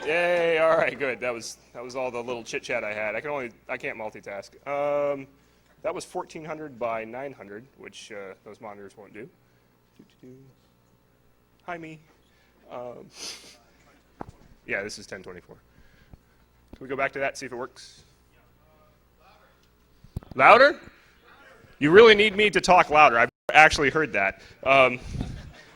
Yay! All right, good. That was all the little chit chat I had. I can't multitask. That was 1400 by 900, which those monitors won't do. Hi, me. Yeah, this is 1024. Can we go back to that, see if it works? Louder? You really need me to talk louder. I've actually heard that.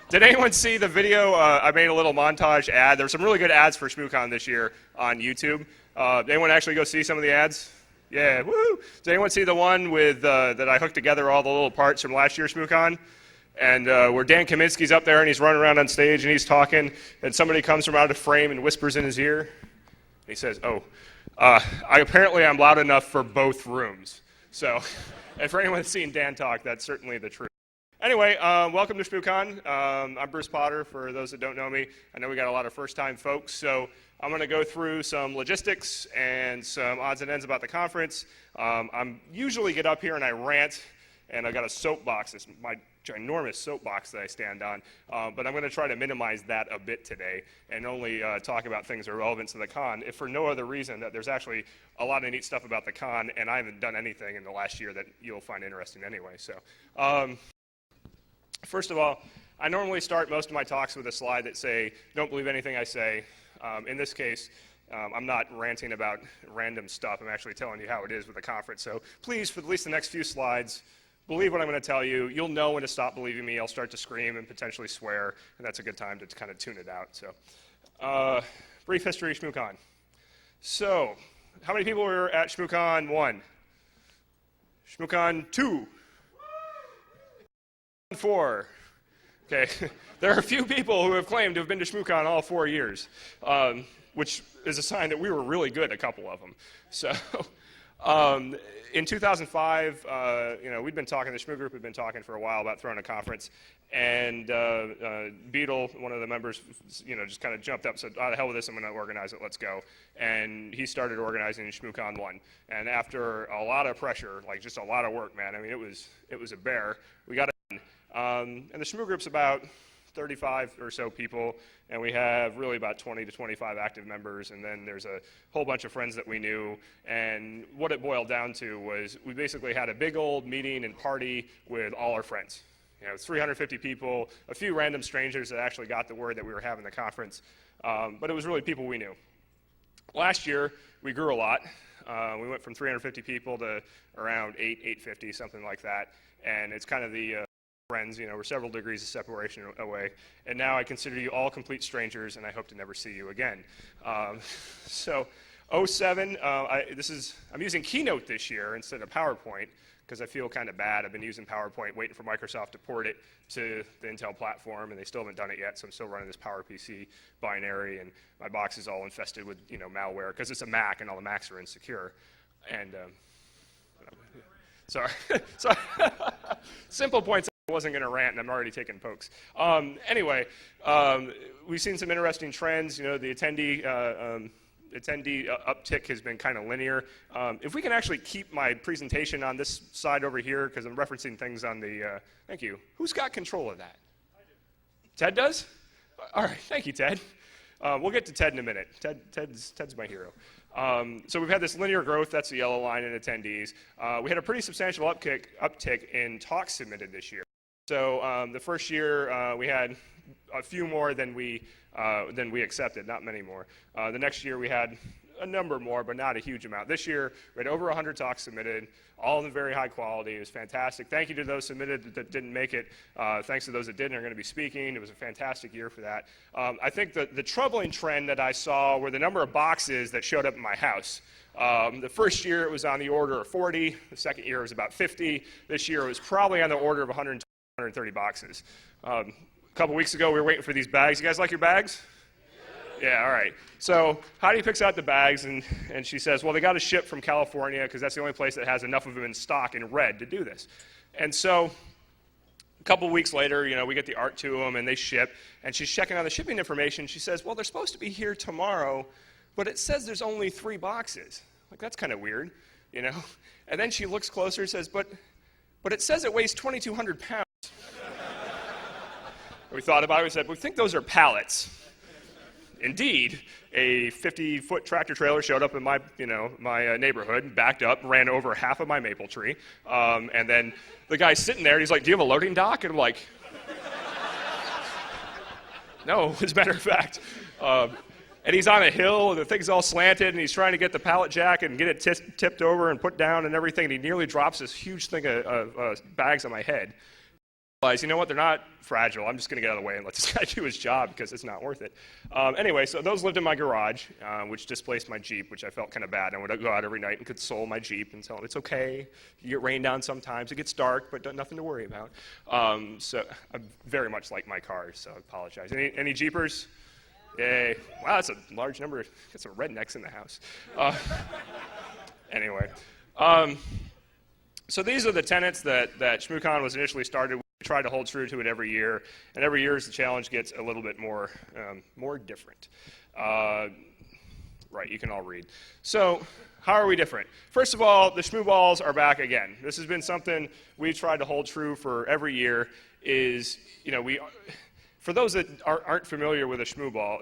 Did anyone see the video? I made a little montage ad. There were some really good ads for Shmoocon this year on YouTube. Did anyone actually go see some of the ads? Yeah, woo! Did anyone see the one with that I hooked together all the little parts from last year's Shmoocon? And where Dan Kaminsky's up there and he's running around on stage and he's talking, and somebody comes from out of frame and whispers in his ear. He says, "Oh, apparently I'm loud enough for both rooms." So, and for anyone that's seen Dan talk, that's certainly the truth. Anyway, welcome to Shmoocon. I'm Bruce Potter, for those that don't know me. I know we got a lot of first-time folks, so I'm going to go through some logistics and some odds and ends about the conference. I usually get up here and I rant, and I got a soapbox. It's my ginormous soapbox that I stand on, but I'm going to try to minimize that a bit today and only talk about things that are relevant to the con, if for no other reason that there's actually a lot of neat stuff about the con, and I haven't done anything in the last year that you'll find interesting anyway. So. First of all, I normally start most of my talks with a slide that say, "Don't believe anything I say." In this case, I'm not ranting about random stuff. I'm actually telling you how it is with the conference. So please, for at least the next few slides, believe what I'm going to tell you. You'll know when to stop believing me. I'll start to scream and potentially swear, and that's a good time to kind of tune it out. So, brief history of Shmoocon. So, how many people were at Shmoocon 1? Shmoocon 2? 4. Okay, there are a few people who have claimed to have been to Shmoocon all 4 years, which is a sign that we were really good, a couple of them. So, in 2005, we'd been talking, the Shmoo group had been talking for a while about throwing a conference, and Beetle, one of the members, just kind of jumped up and said, "Oh, the hell with this, I'm going to organize it, let's go." And he started organizing Shmoocon 1. And after a lot of pressure, like just a lot of work, man, I mean, it was a bear, we got it done. And the Shmoo group's about 35 or so people, and we have really about 20 to 25 active members, and then there's a whole bunch of friends that we knew, and what it boiled down to was we basically had a big old meeting and party with all our friends. 350 people, a few random strangers that actually got the word that we were having the conference, but it was really people we knew. Last year, we grew a lot. We went from 350 people to around 850, something like that, and it's kind of the friends, we're several degrees of separation away, and now I consider you all complete strangers, and I hope to never see you again. So, 07, I'm using Keynote this year instead of PowerPoint, because I feel kind of bad. I've been using PowerPoint, waiting for Microsoft to port it to the Intel platform, and they still haven't done it yet, so I'm still running this PowerPC binary, and my box is all infested with, malware, because it's a Mac, and all the Macs are insecure. And, sorry. Sorry. Simple points. I wasn't going to rant, and I'm already taking pokes. Anyway, we've seen some interesting trends. The attendee uptick has been kind of linear. If we can actually keep my presentation on this side over here, because I'm referencing things on the, thank you. Who's got control of that? I do. Ted does? All right, thank you, Ted. We'll get to Ted in a minute. Ted's my hero. So we've had this linear growth, that's the yellow line in attendees. We had a pretty substantial uptick in talks submitted this year. So the first year we had a few more than we accepted, not many more. The next year we had a number more, but not a huge amount. This year we had over 100 talks submitted, all of them very high quality. It was fantastic. Thank you to those submitted that didn't make it. Thanks to those that did and are going to be speaking. It was a fantastic year for that. I think the troubling trend that I saw were the number of boxes that showed up in my house. The first year it was on the order of 40. The second year it was about 50. This year it was probably on the order of 130 boxes. A couple weeks ago we were waiting for these bags. You guys like your bags? Yeah, all right. So Heidi picks out the bags, and she says, well, they got to ship from California because that's the only place that has enough of them in stock in red to do this. And so a couple weeks later, we get the art to them, and they ship, and she's checking on the shipping information. She says, well, they're supposed to be here tomorrow, but it says there's only 3 boxes. Like, that's kind of weird, And then she looks closer and says, but it says it weighs 2,200 pounds. We thought about it. We said, we think those are pallets. indeed, a 50-foot tractor trailer showed up in my, my neighborhood, backed up, ran over half of my maple tree, and then the guy's sitting there, and he's like, "Do you have a loading dock?" And I'm like, "No," as a matter of fact. And he's on a hill, and the thing's all slanted, and he's trying to get the pallet jack and get it tipped over and put down and everything, and he nearly drops this huge thing of bags on my head. I realized, you know what, they're not fragile. I'm just going to get out of the way and let this guy do his job because it's not worth it. Anyway, so those lived in my garage, which displaced my Jeep, which I felt kind of bad. I would go out every night and console my Jeep and tell him, it's okay. You get rain down sometimes. It gets dark, but nothing to worry about. So I very much like my cars, so I apologize. Any Jeepers? Yay. Wow, that's a large number. Got some rednecks in the house. Anyway. So these are the tenets that Shmoocon was initially started with. We try to hold true to it every year, and every year as the challenge gets a little bit more different. Right, you can all read. So how are we different? First of all, the Shmoo balls are back again. This has been something we've tried to hold true for every year. For those that aren't familiar with a Shmoo ball,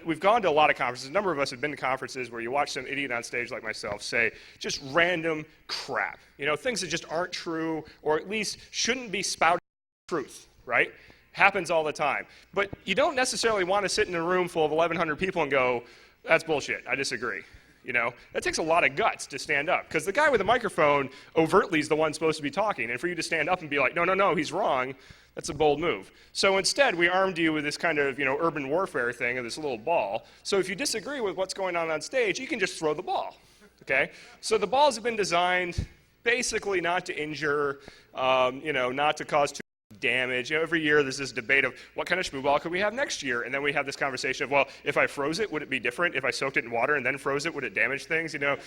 we've gone to a lot of conferences. A number of us have been to conferences where you watch some idiot on stage like myself say just random crap. Things that just aren't true, or at least shouldn't be spouted truth, right? Happens all the time. But you don't necessarily want to sit in a room full of 1,100 people and go, "That's bullshit, I disagree." That takes a lot of guts to stand up, because the guy with the microphone overtly is the one supposed to be talking, and for you to stand up and be like, no, he's wrong, that's a bold move. So instead, we armed you with this kind of, urban warfare thing of this little ball. So if you disagree with what's going on stage, you can just throw the ball, okay? So the balls have been designed basically not to injure, not to cause too much damage. Every year there's this debate of what kind of Shmoo ball could we have next year? And then we have this conversation of, well, if I froze it, would it be different? If I soaked it in water and then froze it, would it damage things? And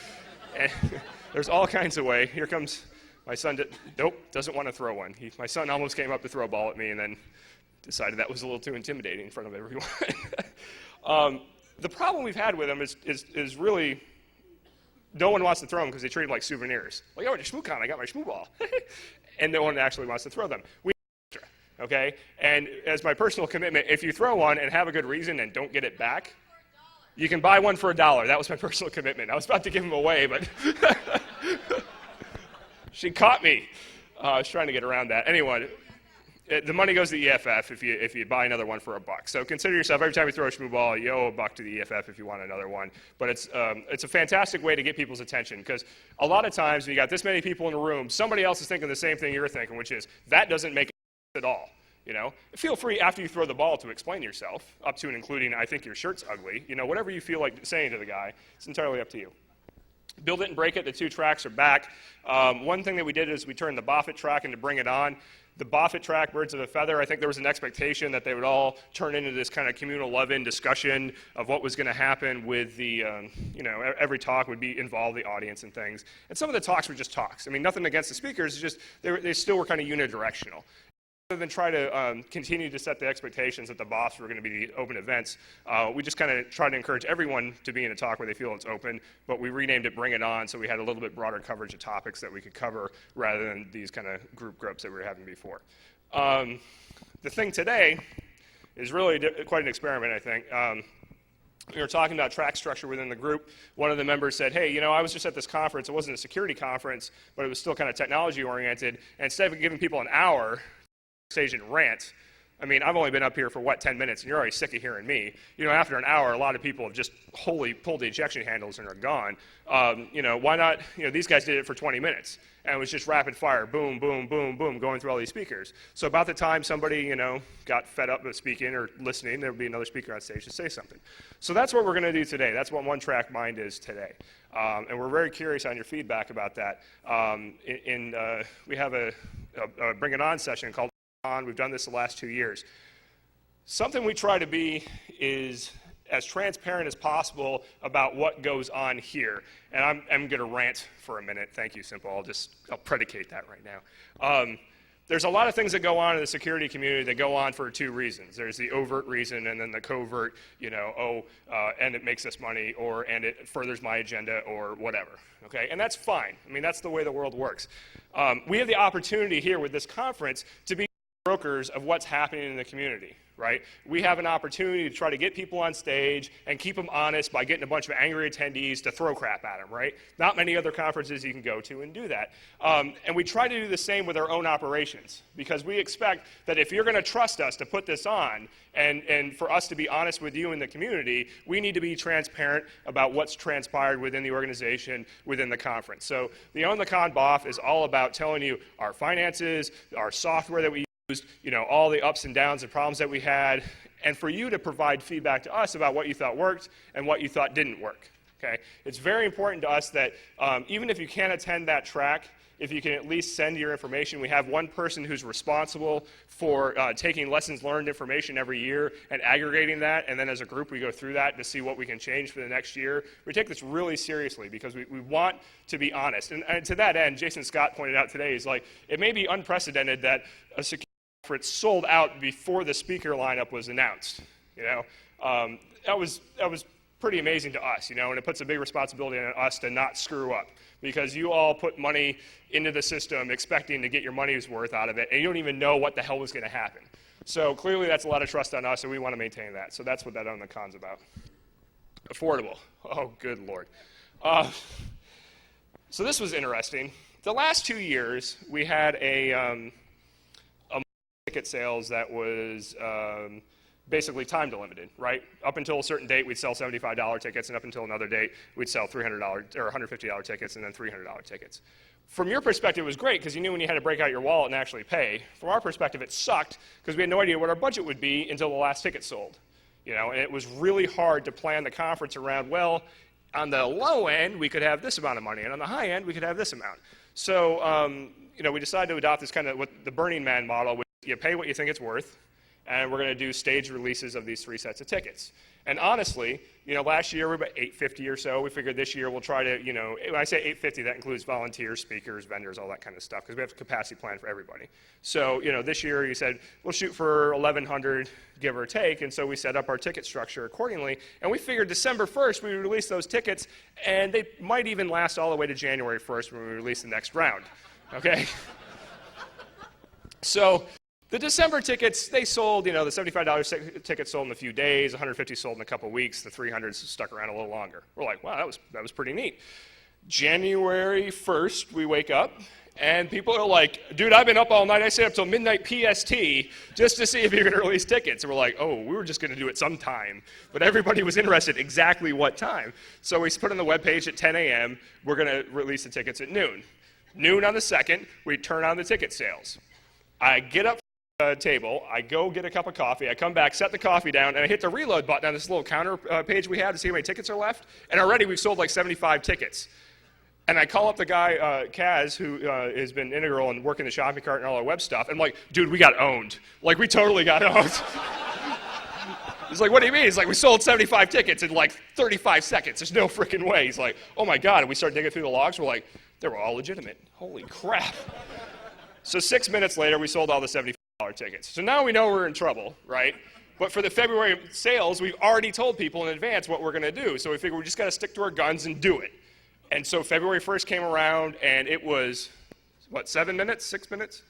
there's all kinds of ways. Here comes my son. Nope, doesn't want to throw one. My son almost came up to throw a ball at me and then decided that was a little too intimidating in front of everyone. The problem we've had with them is really no one wants to throw them because they treat them like souvenirs. Like, oh, it's Shmoocon, I got my Shmoo ball. And no one actually wants to throw them. Okay? And as my personal commitment, if you throw one and have a good reason and don't get it back, you can buy one for $1. That was my personal commitment. I was about to give them away, but she caught me. I was trying to get around that. Anyway, the money goes to the EFF if you buy another one for $1. So consider yourself, every time you throw a Shmoo ball, you owe $1 to the EFF if you want another one. But it's a fantastic way to get people's attention, because a lot of times when you got this many people in a room, somebody else is thinking the same thing you're thinking, which is, that doesn't make at all. Feel free after you throw the ball to explain yourself, up to and including, I think your shirt's ugly. Whatever you feel like saying to the guy, it's entirely up to you. Build It and Break It, the two tracks are back. One thing that we did is we turned the Boffet track into Bring It On. The Boffet track, Birds of a Feather, I think there was an expectation that they would all turn into this kind of communal love-in discussion of what was going to happen with the, every talk would involve the audience and things. And some of the talks were just talks. I mean, nothing against the speakers, just they still were kind of unidirectional. Rather than try to continue to set the expectations that the BOFs were going to be open events, we just kind of try to encourage everyone to be in a talk where they feel it's open, but we renamed it Bring It On, so we had a little bit broader coverage of topics that we could cover rather than these kind of groups that we were having before. The thing today is really quite an experiment, I think. We were talking about track structure within the group. One of the members said, hey, I was just at this conference. It wasn't a security conference, but it was still kind of technology oriented. And instead of giving people an hour stage and rant, I mean, I've only been up here for 10 minutes, and you're already sick of hearing me. After an hour, a lot of people have just wholly pulled the ejection handles and are gone. Why not? These guys did it for 20 minutes, and it was just rapid fire, boom, boom, boom, boom, going through all these speakers. So about the time somebody, got fed up with speaking or listening, there would be another speaker on stage to say something. So that's what we're going to do today. That's what One Track Mind is today. And we're very curious on your feedback about that. We have a Bring It On session called On. We've done this the last 2 years. Something we try to be is as transparent as possible about what goes on here. And I'm going to rant for a minute. Thank you, Simple. I'll predicate that right now. There's a lot of things that go on in the security community that go on for 2 reasons. There's the overt reason and then the covert, and it makes us money, and it furthers my agenda, or whatever, okay? And that's fine. I mean, that's the way the world works. We have the opportunity here with this conference to be brokers of what's happening in the community, right? We have an opportunity to try to get people on stage and keep them honest by getting a bunch of angry attendees to throw crap at them, right? Not many other conferences you can go to and do that. And we try to do the same with our own operations, because we expect that if you're going to trust us to put this on and for us to be honest with you in the community, we need to be transparent about what's transpired within the organization, within the conference. So the On the Con BOF is all about telling you our finances, our software that we used, all the ups and downs and problems that we had, and for you to provide feedback to us about what you thought worked and what you thought didn't work. Okay? It's very important to us that even if you can't attend that track, if you can at least send your information. We have one person who's responsible for taking lessons learned information every year and aggregating that, and then as a group we go through that to see what we can change for the next year. We take this really seriously because we want to be honest. And to that end, Jason Scott pointed out today, he's like, it may be unprecedented that a security conference sold out before the speaker lineup was announced. That was pretty amazing to us, and it puts a big responsibility on us to not screw up, because you all put money into the system expecting to get your money's worth out of it, and you don't even know what the hell was going to happen. So clearly that's a lot of trust on us, and we want to maintain that. So that's what that On the Con's about. Affordable. Oh, good Lord. So this was interesting. The last 2 years, we had a ticket sales that was basically time delimited, right? Up until a certain date, we'd sell $75 tickets, and up until another date, we'd sell $300 or $150 tickets, and then $300 tickets. From your perspective, it was great because you knew when you had to break out your wallet and actually pay. From our perspective, it sucked because we had no idea what our budget would be until the last ticket sold. And it was really hard to plan the conference around, well, on the low end, we could have this amount of money, and on the high end, we could have this amount. So, we decided to adopt this kind of what the Burning Man model, which you pay what you think it's worth, and we're going to do staged releases of these 3 sets of tickets. And honestly, last year we were about $850 or so. We figured this year we'll try to, when I say $850, that includes volunteers, speakers, vendors, all that kind of stuff, because we have a capacity plan for everybody. So, this year you said, we'll shoot for $1,100, give or take, and so we set up our ticket structure accordingly. And we figured December 1st we would release those tickets, and they might even last all the way to January 1st when we release the next round, okay? So, the December tickets, they sold, the $75 tickets sold in a few days, $150 sold in a couple weeks, the $300s stuck around a little longer. We're like, wow, that was pretty neat. January 1st, we wake up, and people are like, dude, I've been up all night. I stayed up till midnight PST just to see if you're going to release tickets. And we're like, oh, we were just going to do it sometime. But everybody was interested exactly what time. So we put on the webpage at 10 a.m., we're going to release the tickets at noon. Noon on the 2nd, we turn on the ticket sales. I get up table, I go get a cup of coffee, I come back, set the coffee down, and I hit the reload button on this little counter page we have to see how many tickets are left, and already we've sold like 75 tickets. And I call up the guy, Kaz, who has been integral in working the shopping cart and all our web stuff, and I'm like, dude, we got owned. Like, we totally got owned. He's like, what do you mean? He's like, we sold 75 tickets in like 35 seconds. There's no freaking way. He's like, oh my God. And we start digging through the logs. We're like, they were all legitimate. Holy crap. So 6 minutes later, we sold all the $75 tickets. So now we know we're in trouble, right? But for the February sales, we've already told people in advance what we're going to do. So we figured we just got to stick to our guns and do it. And so February 1st came around, and it was, 7 minutes, 6 minutes?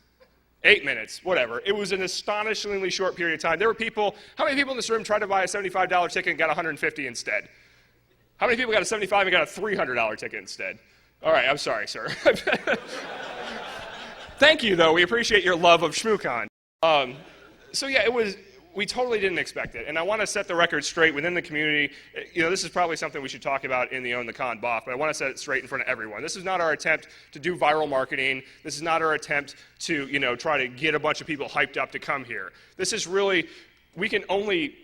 8 minutes, whatever. It was an astonishingly short period of time. There were people, how many people in this room tried to buy a $75 ticket and got $150 instead? How many people got a $75 and got a $300 ticket instead? All right, I'm sorry, sir. Thank you, though. We appreciate your love of Shmoocon. So yeah, we totally didn't expect it. And I want to set the record straight within the community. This is probably something we should talk about in the On the Con BOF, but I want to set it straight in front of everyone. This is not our attempt to do viral marketing. This is not our attempt to, try to get a bunch of people hyped up to come here. This is really, we can only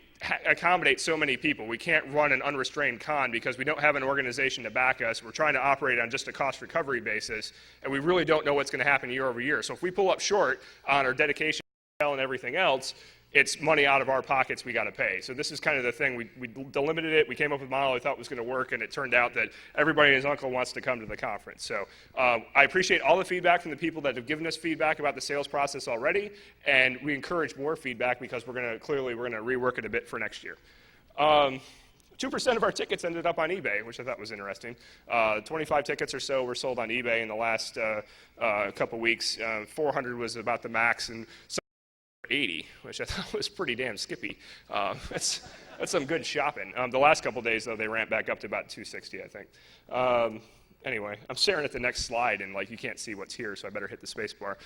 accommodate so many people. We can't run an unrestrained con because we don't have an organization to back us. We're trying to operate on just a cost recovery basis, and we really don't know what's going to happen year over year. So if we pull up short on our dedication and everything else, it's money out of our pockets we got to pay. So this is kind of the thing. We delimited it. We came up with a model we thought was going to work, and it turned out that everybody and his uncle wants to come to the conference. So I appreciate all the feedback from the people that have given us feedback about the sales process already, and we encourage more feedback because we're going to rework it a bit for next year. 2% of our tickets ended up on eBay, which I thought was interesting. 25 tickets or so were sold on eBay in the last couple weeks. 400 was about the max, and $80, which I thought was pretty damn skippy. That's some good shopping. The last couple days, though, they ramped back up to about $260, I think. Anyway, I'm staring at the next slide, and like you can't see what's here, so I better hit the space bar.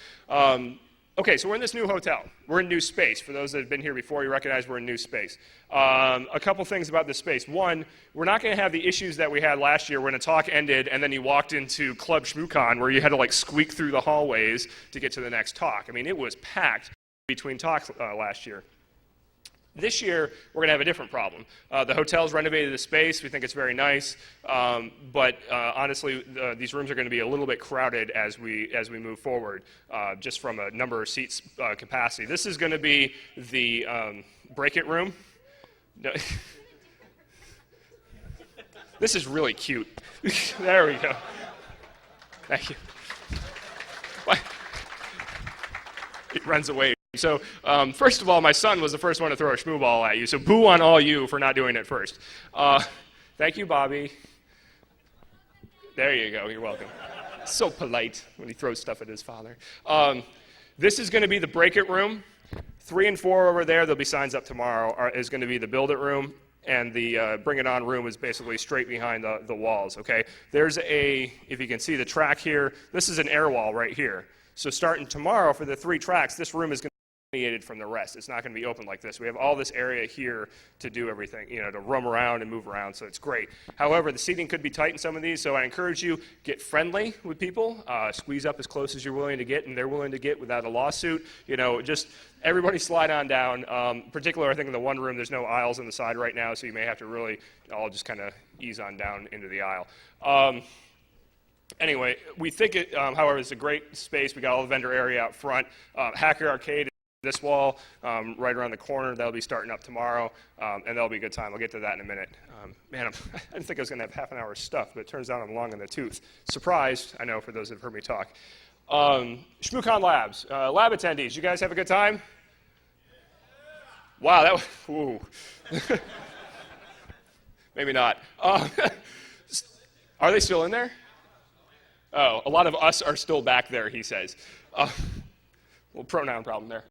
Okay, so we're in this new hotel. We're in new space. For those that have been here before, you recognize we're in new space. A couple things about this space. One, we're not going to have the issues that we had last year when a talk ended and then you walked into Club Shmoocon where you had to like squeak through the hallways to get to the next talk. I mean, it was packed between talks last year. This year, we're going to have a different problem. The hotel's renovated the space. We think it's very nice. But honestly, these rooms are going to be a little bit crowded as we move forward, just from a number of seats capacity. This is going to be the break-it room. This is really cute. There we go. Thank you. It runs away. So first of all, my son was the first one to throw a Shmoo ball at you, so boo on all you for not doing it first. Thank you, Bobby. There you go, you're welcome. So polite when he throws stuff at his father. This is going to be the break-it room. 3 and 4 over there, there'll be signs up tomorrow, is going to be the build-it room, and the bring-it-on room is basically straight behind the walls, okay? There's if you can see the track here, this is an air wall right here. So starting tomorrow for the 3 tracks, this room is going to from the rest. It's not going to be open like this. We have all this area here to do everything, to roam around and move around, so it's great. However, the seating could be tight in some of these, so I encourage you, get friendly with people, squeeze up as close as you're willing to get and they're willing to get without a lawsuit. Just everybody slide on down. Particularly, I think in the one room, there's no aisles on the side right now, so you may have to really all just kind of ease on down into the aisle. Anyway, we think it, however, it's a great space. We got all the vendor area out front. Hacker Arcade. This wall, right around the corner, that'll be starting up tomorrow, and that'll be a good time. I'll get to that in a minute. Man, I didn't think I was going to have half an hour of stuff, but it turns out I'm long in the tooth. Surprised, I know, for those that have heard me talk. Shmoocon Labs, lab attendees, you guys have a good time? Wow, that was, ooh. Maybe not. Are they still in there? Oh, a lot of us are still back there, he says. Little pronoun problem there.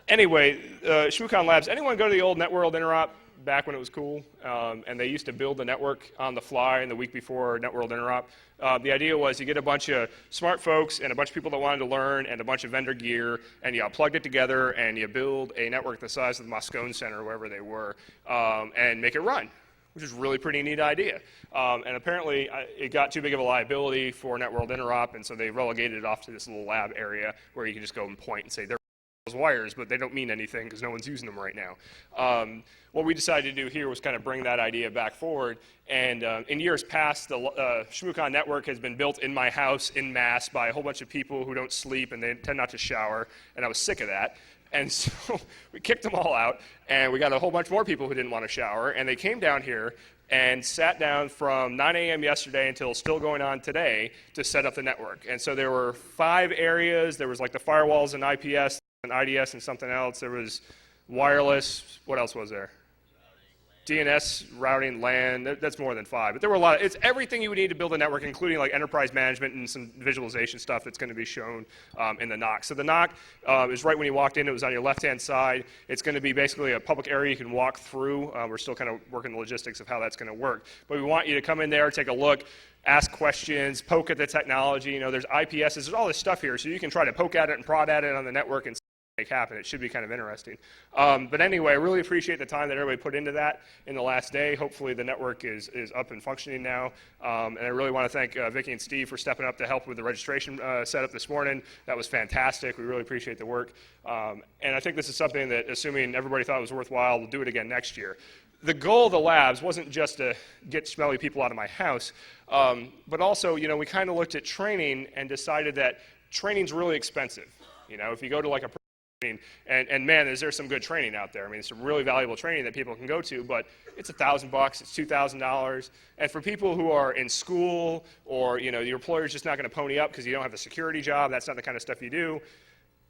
Anyway, Shmoocon Labs, anyone go to the old Networld Interop back when it was cool? And they used to build the network on the fly in the week before Networld Interop. The idea was you get a bunch of smart folks and a bunch of people that wanted to learn and a bunch of vendor gear, and you plugged it together and you build a network the size of the Moscone Center, wherever they were, and make it run, which is a really pretty neat idea. And apparently, it got too big of a liability for Networld Interop, and so they relegated it off to this little lab area where you can just go and point and say, there are those wires, but they don't mean anything because no one's using them right now. What we decided to do here was kind of bring that idea back forward. And in years past, the Shmoocon network has been built in my house en masse by a whole bunch of people who don't sleep and they tend not to shower, and I was sick of that. And so we kicked them all out, and we got a whole bunch more people who didn't want to shower, and they came down here and sat down from 9 a.m. yesterday until still going on today to set up the network. And so there were 5 areas. There was like the firewalls and IPS and IDS and something else. There was wireless. What else was there? DNS, routing, LAN, that's more than 5. But there were a lot. It's everything you would need to build a network, including like enterprise management and some visualization stuff that's going to be shown in the NOC. So the NOC is right when you walked in. It was on your left-hand side. It's going to be basically a public area you can walk through. We're still kind of working the logistics of how that's going to work. But we want you to come in there, take a look, ask questions, poke at the technology. There's IPSs. There's all this stuff here, so you can try to poke at it and prod at it on the network and make happen. It should be kind of interesting. But anyway, I really appreciate the time that everybody put into that in the last day. Hopefully the network is up and functioning now. And I really want to thank Vicki and Steve for stepping up to help with the registration setup this morning. That was fantastic. We really appreciate the work. And I think this is something that, assuming everybody thought it was worthwhile, we'll do it again next year. The goal of the labs wasn't just to get smelly people out of my house, but also, we kind of looked at training and decided that training's really expensive. If you go to like a and man, is there some good training out there. I mean, some really valuable training that people can go to, but it's $1,000, it's $2,000. And for people who are in school or, your employer's just not going to pony up because you don't have a security job, that's not the kind of stuff you do,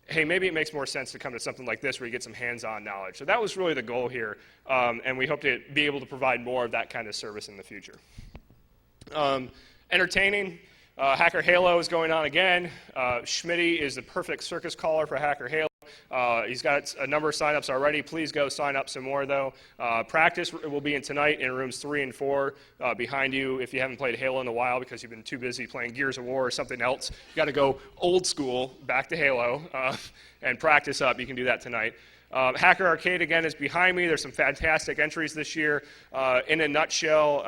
hey, maybe it makes more sense to come to something like this where you get some hands-on knowledge. So that was really the goal here, and we hope to be able to provide more of that kind of service in the future. Entertaining. Hacker Halo is going on again. Schmitty is the perfect circus caller for Hacker Halo. He's got a number of signups already. Please go sign up some more, though. Practice will be in tonight in rooms 3 and 4 behind you. If you haven't played Halo in a while because you've been too busy playing Gears of War or something else, you got to go old school, back to Halo, and practice up. You can do that tonight. Hacker Arcade, again, is behind me. There's some fantastic entries this year. In a nutshell,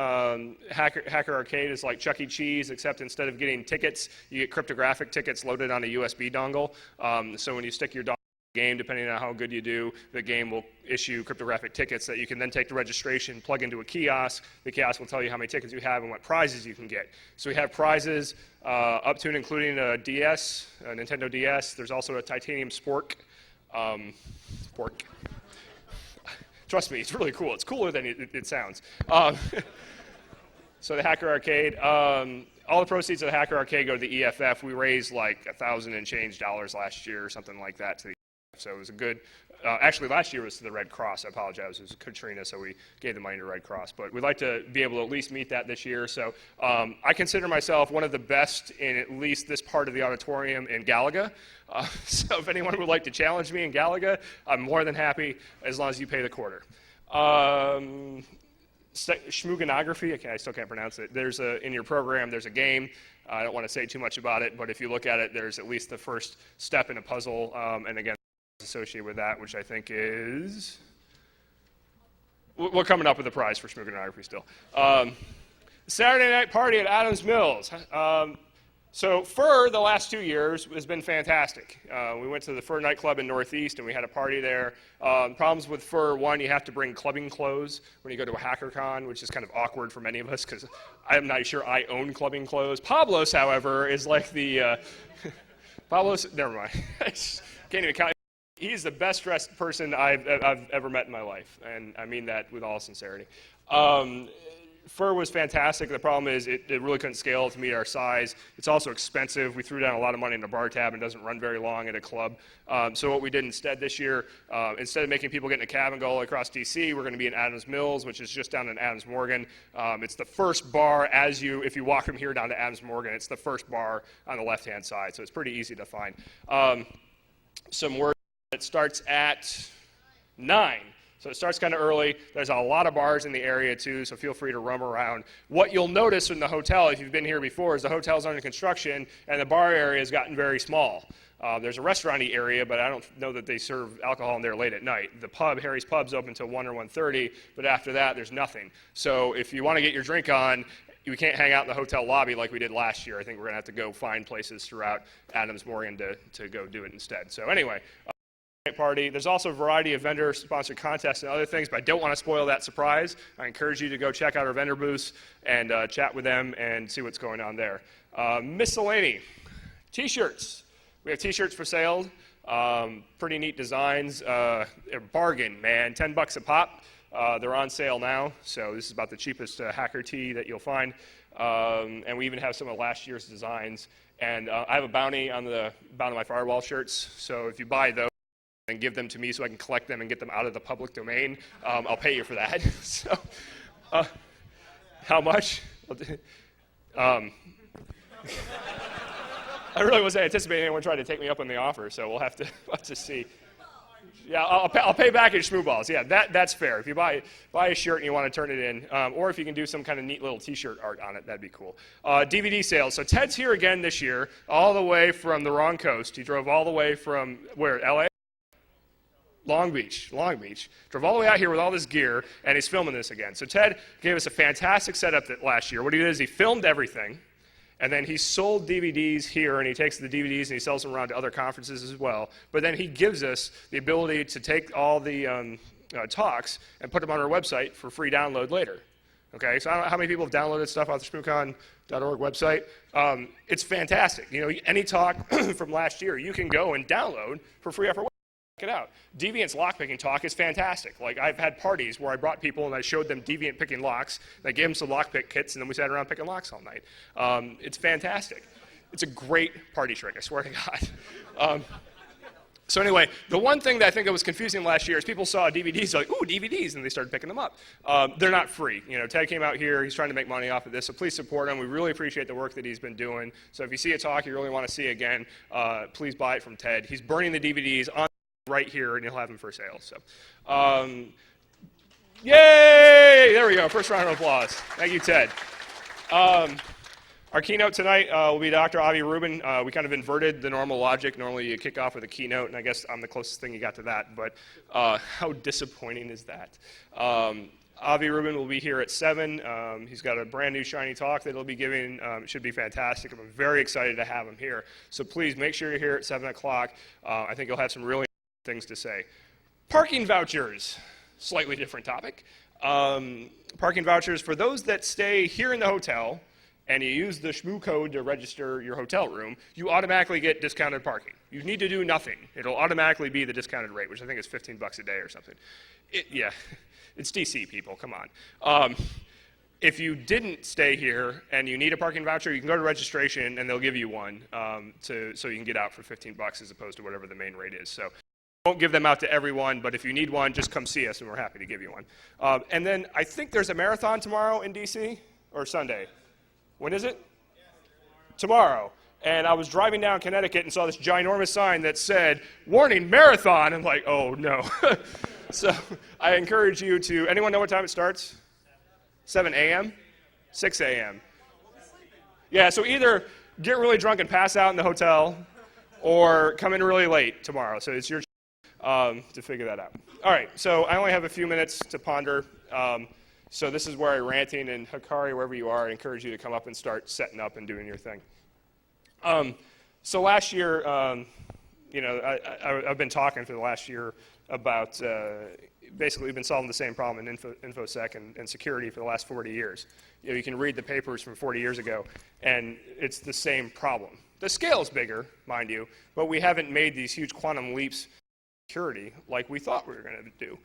Hacker Arcade is like Chuck E. Cheese, except instead of getting tickets, you get cryptographic tickets loaded on a USB dongle. So when you stick your dongle in the game, depending on how good you do, the game will issue cryptographic tickets that you can then take to registration, plug into a kiosk. The kiosk will tell you how many tickets you have and what prizes you can get. So we have prizes up to and including a DS, a Nintendo DS. There's also a titanium spork. Pork. Trust me, it's really cool. It's cooler than it sounds. So the Hacker Arcade, all the proceeds of the Hacker Arcade go to the EFF. We raised like $1,000 and change last year or something like that to the EFF. So it was a good, actually last year was to the Red Cross. I apologize. It was Katrina, so we gave the money to Red Cross. But we'd like to be able to at least meet that this year. So I consider myself one of the best in at least this part of the auditorium in Galaga. So if anyone would like to challenge me in Galaga, I'm more than happy as long as you pay the quarter. Shmooconography, okay, I still can't pronounce it. There's in your program, there's a game. I don't want to say too much about it, but if you look at it, there's at least the first step in a puzzle. And again, associated with that, which I think is, we're coming up with a prize for Shmooconography still. Saturday night party at Adams Mills. So Fur, the last 2 years, has been fantastic. We went to the Fur nightclub in Northeast, and we had a party there. Problems with Fur, one, you have to bring clubbing clothes when you go to a HackerCon, which is kind of awkward for many of us, because I'm not sure I own clubbing clothes. Pablos, however, is like the, Pablos, never mind. Can't even count. He's the best dressed person I've ever met in my life, and I mean that with all sincerity. Fur was fantastic. The problem is it really couldn't scale to meet our size. It's also expensive. We threw down a lot of money in a bar tab and it doesn't run very long at a club. So what we did instead this year, instead of making people get in a cab and go all across DC, we're going to be in Adams Mills, which is just down in Adams Morgan. It's the first bar if you walk from here down to Adams Morgan, it's the first bar on the left-hand side. So it's pretty easy to find. Some word, it starts at 9. So it starts kind of early. There's a lot of bars in the area too, so feel free to roam around. What you'll notice in the hotel, if you've been here before, is the hotel's under construction and the bar area has gotten very small. There's a restaurant-y area, but I don't know that they serve alcohol in there late at night. The pub, Harry's Pub's open until 1 or 1:30, but after that, there's nothing. So if you want to get your drink on, we can't hang out in the hotel lobby like we did last year. I think we're going to have to go find places throughout Adams Morgan to go do it instead. So anyway. Party. There's also a variety of vendor-sponsored contests and other things, but I don't want to spoil that surprise. I encourage you to go check out our vendor booths and chat with them and see what's going on there. Miscellany. T-shirts. We have T-shirts for sale. Pretty neat designs. They're bargain, man. $10 a pop. They're on sale now, so this is about the cheapest hacker tee that you'll find. And we even have some of last year's designs. And I have a bounty on the bottom of my Firewall shirts, so if you buy those, and give them to me so I can collect them and get them out of the public domain, I'll pay you for that. So, how much? I really wasn't anticipating anyone trying to take me up on the offer, so we'll have to see. Yeah, I'll pay back in Shmoo balls. Yeah, that's fair. If you buy a shirt and you want to turn it in, or if you can do some kind of neat little T-shirt art on it, that'd be cool. DVD sales. So Ted's here again this year, all the way from the wrong coast. He drove all the way from where? LA. Long Beach. Drove all the way out here with all this gear, and he's filming this again. So Ted gave us a fantastic setup last year. What he did is he filmed everything, and then he sold DVDs here, and he takes the DVDs and he sells them around to other conferences as well. But then he gives us the ability to take all the talks and put them on our website for free download later. Okay, so I don't know how many people have downloaded stuff off the Shmoocon.org website. It's fantastic. You know, any talk from last year, you can go and download for free off our website. Check it out. Deviant's lockpicking talk is fantastic. Like, I've had parties where I brought people and I showed them Deviant picking locks, and I gave them some lockpick kits, and then we sat around picking locks all night. It's fantastic. It's a great party trick, I swear to God. So anyway, the one thing that I think that was confusing last year is people saw DVDs, like, ooh, DVDs, and they started picking them up. They're not free. You know, Ted came out here, he's trying to make money off of this, so please support him. We really appreciate the work that he's been doing. So if you see a talk you really want to see again, please buy it from Ted. He's burning the DVDs on right here, and you'll have them for sale. So, yay! There we go. First round of applause. Thank you, Ted. Our keynote tonight will be Dr. Avi Rubin. We kind of inverted the normal logic. Normally you kick off with a keynote, and I guess I'm the closest thing you got to that, but how disappointing is that? Avi Rubin will be here at 7. He's got a brand new shiny talk that he'll be giving. It should be fantastic. I'm very excited to have him here. So please make sure you're here at 7 o'clock. I think you'll have some really things to say. Parking vouchers, slightly different topic. Parking vouchers for those that stay here in the hotel and you use the Shmoo code to register your hotel room, you automatically get discounted parking. You need to do nothing. It'll automatically be the discounted rate, which I think is $15 a day or something. Yeah, it's DC, people, come on. If you didn't stay here and you need a parking voucher, you can go to registration and they'll give you one so you can get out for $15 as opposed to whatever the main rate is. So won't give them out to everyone, but if you need one, just come see us and we're happy to give you one. And then I think there's a marathon tomorrow in DC or Sunday. When is it? Tomorrow. And I was driving down Connecticut and saw this ginormous sign that said, "Warning, marathon." I'm like, oh no. So I encourage you to, anyone know what time it starts? 7 a.m.? 6 a.m. Yeah, so either get really drunk and pass out in the hotel or come in really late tomorrow. So it's your to figure that out. All right, so I only have a few minutes to ponder. So this is where I'm ranting, and Hikari, wherever you are, I encourage you to come up and start setting up and doing your thing. So last year, I've been talking for the last year about basically we've been solving the same problem in InfoSec and security for the last 40 years. You can read the papers from 40 years ago, and it's the same problem. The scale is bigger, mind you, but we haven't made these huge quantum leaps in security like we thought we were going to do.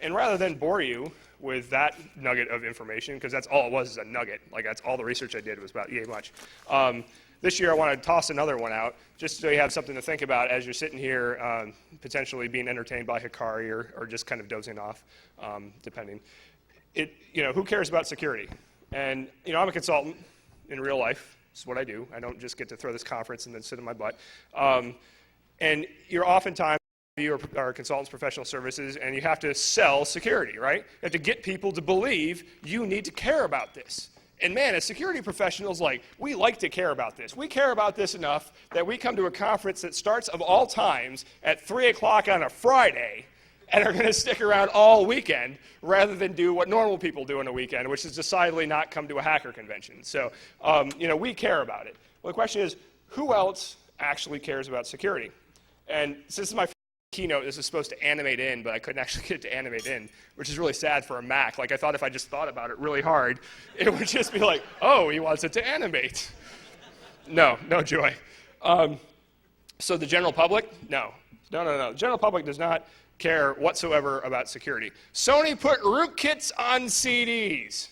And rather than bore you with that nugget of information, because that's all it was, is a nugget. Like that's all the research I did was about yay much. This year I want to toss another one out, just so you have something to think about as you're sitting here, potentially being entertained by Hikari or just kind of dozing off, depending. Who cares about security? And I'm a consultant in real life. This is what I do. I don't just get to throw this conference and then sit in my butt. And you're oftentimes you are consultants, professional services, and you have to sell security, right? You have to get people to believe you need to care about this. And man, as security professionals, we like to care about this. We care about this enough that we come to a conference that starts of all times at 3 o'clock on a Friday and are going to stick around all weekend rather than do what normal people do on a weekend, which is decidedly not come to a hacker convention. So, we care about it. Well, the question is, who else actually cares about security? And since this is my keynote, this is supposed to animate in, but I couldn't actually get it to animate in, which is really sad for a Mac. I thought if I just thought about it really hard, it would just be like, oh, he wants it to animate. No joy. So the general public? No. The general public does not care whatsoever about security. Sony put rootkits on CDs,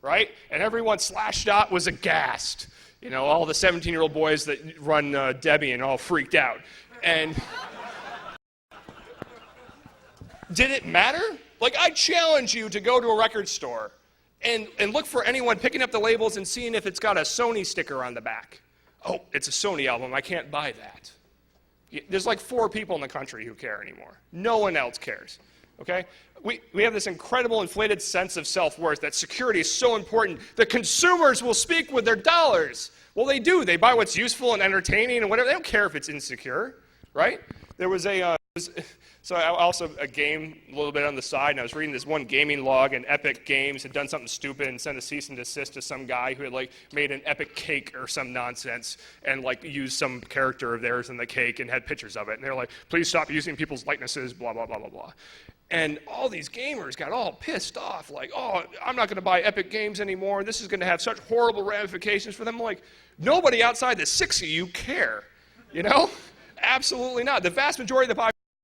right? And everyone /dot was aghast. All the 17-year-old boys that run Debian all freaked out. And did it matter? I challenge you to go to a record store and look for anyone picking up the labels and seeing if it's got a Sony sticker on the back. Oh, it's a Sony album. I can't buy that. There's 4 people in the country who care anymore. No one else cares, okay? We have this incredible inflated sense of self-worth that security is so important. The consumers will speak with their dollars. Well, they do. They buy what's useful and entertaining and whatever. They don't care if it's insecure, right? There was so I also a game a little bit on the side, and I was reading this one gaming log, and Epic Games had done something stupid and sent a cease and desist to some guy who had made an epic cake or some nonsense and used some character of theirs in the cake and had pictures of it. And they're like, please stop using people's likenesses, blah, blah, blah, blah, blah. And all these gamers got all pissed off, oh, I'm not going to buy Epic Games anymore. This is going to have such horrible ramifications for them. I'm like, nobody outside the 6 of you care, Absolutely not. The vast majority of the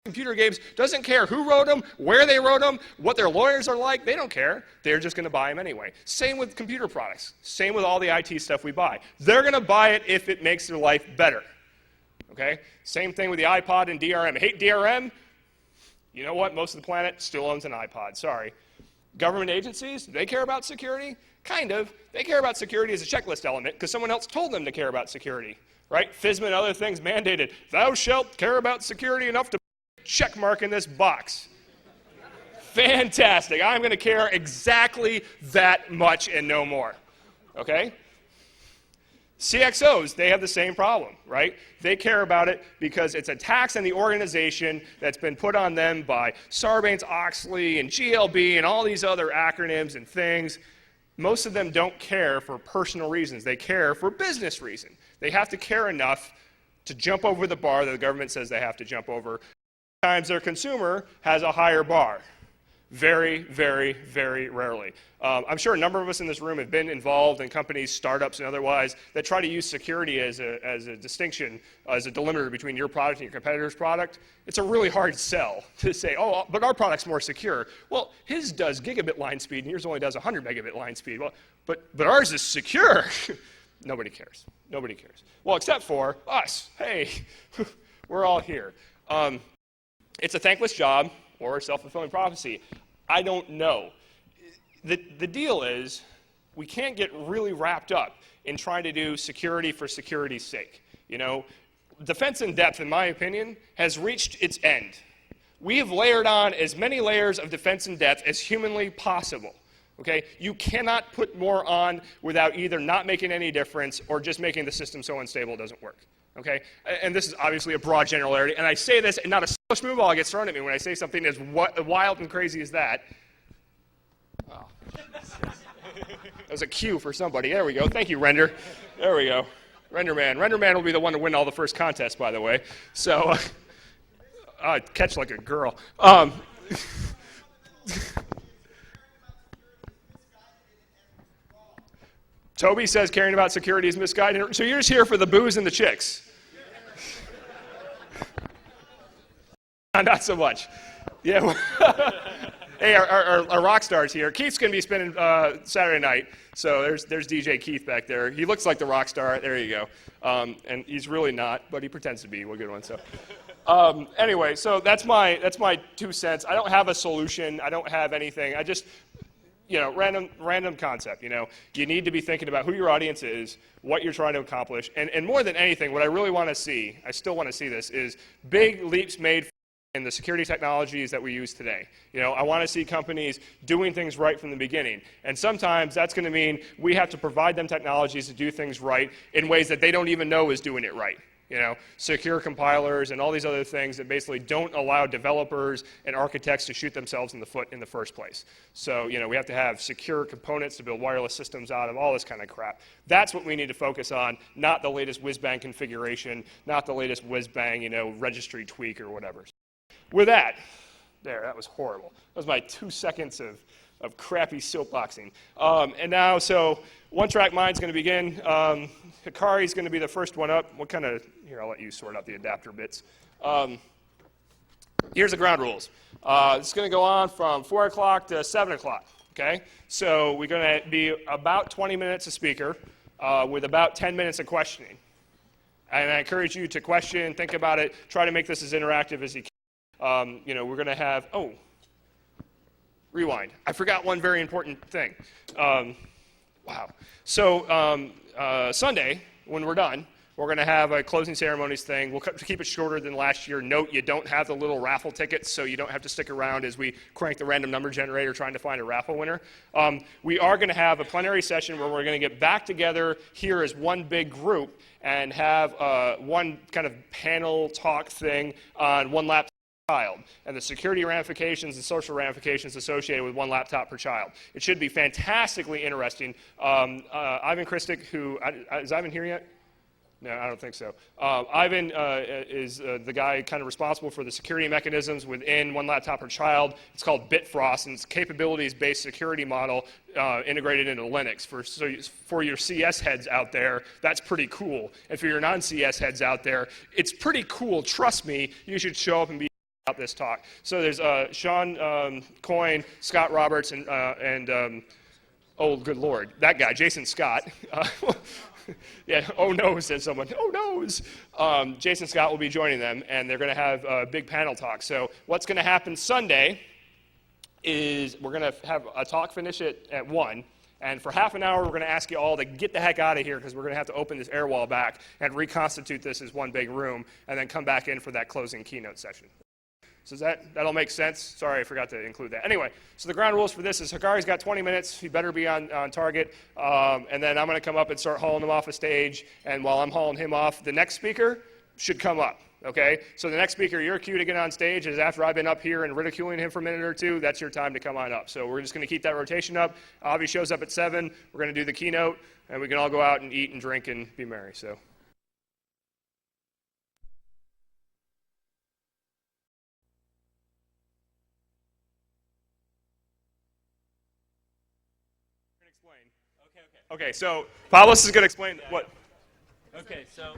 computer games doesn't care who wrote them, where they wrote them, what their lawyers are like. They don't care. They're just going to buy them anyway. Same with computer products. Same with all the IT stuff we buy. They're going to buy it if it makes their life better. Okay? Same thing with the iPod and DRM. Hate DRM? You know what? Most of the planet still owns an iPod. Sorry. Government agencies, do they care about security? Kind of. They care about security as a checklist element because someone else told them to care about security. Right? FISMA and other things mandated, thou shalt care about security enough to check mark in this box. Fantastic. I'm going to care exactly that much and no more. Okay? CXOs, they have the same problem, right? They care about it because it's a tax on the organization that's been put on them by Sarbanes-Oxley and GLB and all these other acronyms and things. Most of them don't care for personal reasons. They care for business reasons. They have to care enough to jump over the bar that the government says they have to jump over. Sometimes their consumer has a higher bar. Very, very, very rarely. I'm sure a number of us in this room have been involved in companies, startups, and otherwise that try to use security as a distinction, as a delimiter between your product and your competitor's product. It's a really hard sell to say, oh, but our product's more secure. Well, his does gigabit line speed, and yours only does 100 megabit line speed. Well, but ours is secure. Nobody cares. Nobody cares. Well, except for us. Hey, we're all here. It's a thankless job or a self-fulfilling prophecy. I don't know. The deal is we can't get really wrapped up in trying to do security for security's sake. You know, defense in depth, in my opinion, has reached its end. We have layered on as many layers of defense in depth as humanly possible. Okay? You cannot put more on without either not making any difference or just making the system so unstable it doesn't work. Okay? And this is obviously a broad generality, and I say this, and not a single Shmoo ball gets thrown at me when I say something as wild and crazy as that. Oh. That was a cue for somebody. There we go. Thank you, Render. There we go. Renderman. Renderman will be the one to win all the first contests, by the way. So, catch like a girl. Toby says caring about security is misguided. So you're just here for the booze and the chicks. Not so much. Yeah. Hey, our rock stars here. Keith's going to be spending Saturday night. So there's DJ Keith back there. He looks like the rock star. There you go. And he's really not, but he pretends to be. We'll get one. So anyway, so that's my 2 cents. I don't have a solution. I don't have anything. I just, you know, random concept. You know, you need to be thinking about who your audience is, what you're trying to accomplish, and more than anything, what I really want to see, I still want to see this, is big leaps made in the security technologies that we use today. You know, I want to see companies doing things right from the beginning. And sometimes that's going to mean we have to provide them technologies to do things right in ways that they don't even know is doing it right. You know, secure compilers and all these other things that basically don't allow developers and architects to shoot themselves in the foot in the first place. So, you know, we have to have secure components to build wireless systems out of, all this kind of crap. That's what we need to focus on, not the latest whiz-bang configuration, not the latest whiz-bang, you know, registry tweak or whatever. With that, that was horrible. That was my 2 seconds of crappy soapboxing. And now, so one-track mind's going to begin. Hikari's going to be the first one up. What kind of, here, I'll let you sort out the adapter bits. Here's the ground rules. It's going to go on from 4 o'clock to 7 o'clock, okay? So we're going to be about 20 minutes a speaker with about 10 minutes of questioning. And I encourage you to question, think about it, try to make this as interactive as you can. You know, we're going to have, rewind. I forgot one very important thing. Wow. So Sunday, when we're done, we're going to have a closing ceremonies thing. We'll keep it shorter than last year. Note, you don't have the little raffle tickets, so you don't have to stick around as we crank the random number generator trying to find a raffle winner. We are going to have a plenary session where we're going to get back together here as one big group and have one kind of panel talk thing on one laptop child and the security ramifications and social ramifications associated with one laptop per child. It should be fantastically interesting. Ivan Kristic, who, is Ivan here yet? No, I don't think so. Ivan is the guy kind of responsible for the security mechanisms within one laptop per child. It's called Bitfrost, and it's capabilities-based security model integrated into Linux. For your CS heads out there, that's pretty cool. And for your non-CS heads out there, it's pretty cool. Trust me, you should show up and be about this talk. So there's Sean Coyne, Scott Roberts, and oh, good Lord, that guy, Jason Scott. Yeah, oh no, said someone. Oh noes. Jason Scott will be joining them, and they're going to have a big panel talk. So what's going to happen Sunday is we're going to have a talk finish at 1, and for half an hour we're going to ask you all to get the heck out of here because we're going to have to open this air wall back and reconstitute this as one big room, and then come back in for that closing keynote session. So that'll make sense? Sorry, I forgot to include that. Anyway, so the ground rules for this is Hikari's got 20 minutes. He better be on target. And then I'm going to come up and start hauling him off a stage. And while I'm hauling him off, the next speaker should come up. Okay? So the next speaker, your cue to get on stage is after I've been up here and ridiculing him for a minute or two, that's your time to come on up. So we're just going to keep that rotation up. Avi shows up at 7. We're going to do the keynote, and we can all go out and eat and drink and be merry. So. Okay, so Pablos is going to explain what. Okay, so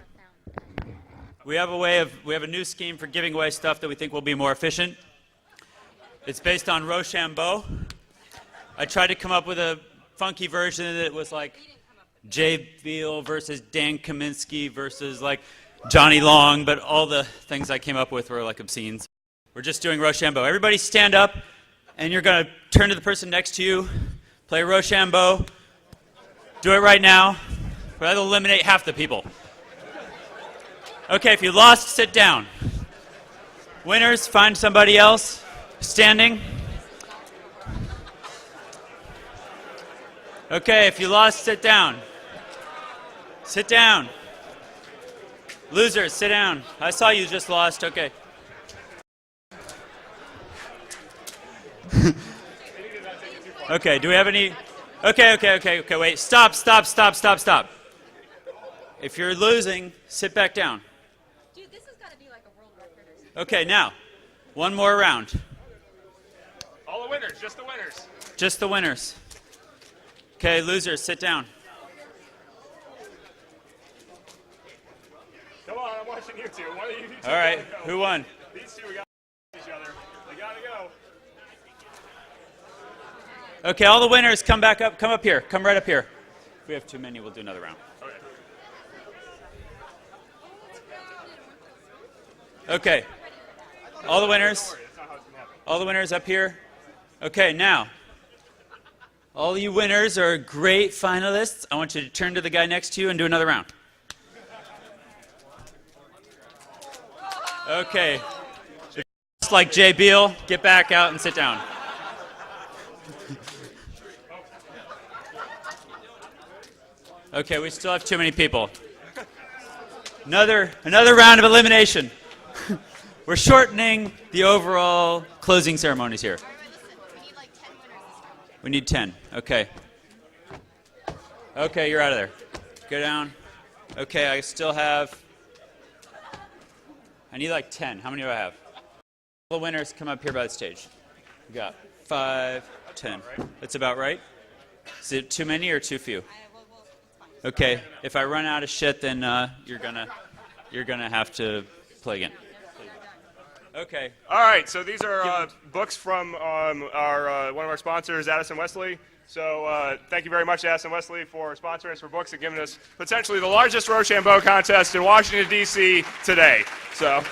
we have a new scheme for giving away stuff that we think will be more efficient. It's based on Rochambeau. I tried to come up with a funky version that was like Jay Beal versus Dan Kaminsky versus like Johnny Long, but all the things I came up with were like obscene. We're just doing Rochambeau. Everybody stand up, and you're going to turn to the person next to you, play Rochambeau. Do it right now. That'll eliminate half the people. Okay, if you lost, sit down. Winners, find somebody else standing. Okay, if you lost, sit down. Sit down. Losers, sit down. I saw you just lost. Okay. Okay, do we have any... Okay, wait. Stop. If you're losing, sit back down. Dude, this has got to be like a world record or something. Okay, now, one more round. All the winners, just the winners. Just the winners. Okay, losers, sit down. Come on, I'm watching you two. One of you two. All right, who won? These two, we got each other. They got to go. Okay, all the winners, come back up. Come up here. Come right up here. If we have too many, we'll do another round. Okay. All the winners. All the winners up here. Okay, now. All you winners are great finalists. I want you to turn to the guy next to you and do another round. Okay. Just like Jay Beal, get back out and sit down. Okay, we still have too many people. Another round of elimination. We're shortening the overall closing ceremonies here. We need like 10 winners this time. We need 10. Okay. Okay, you're out of there. Go down. Okay, I still have... I need like 10. How many do I have? All the winners come up here by the stage. We got 5, 10. That's about right? Is it too many or too few? Okay, if I run out of shit, then you're gonna have to play again. Okay. All right, so these are books from our one of our sponsors, Addison Wesley. So thank you very much, Addison Wesley, for sponsoring us for books and giving us potentially the largest Rochambeau contest in Washington, D.C. today. So.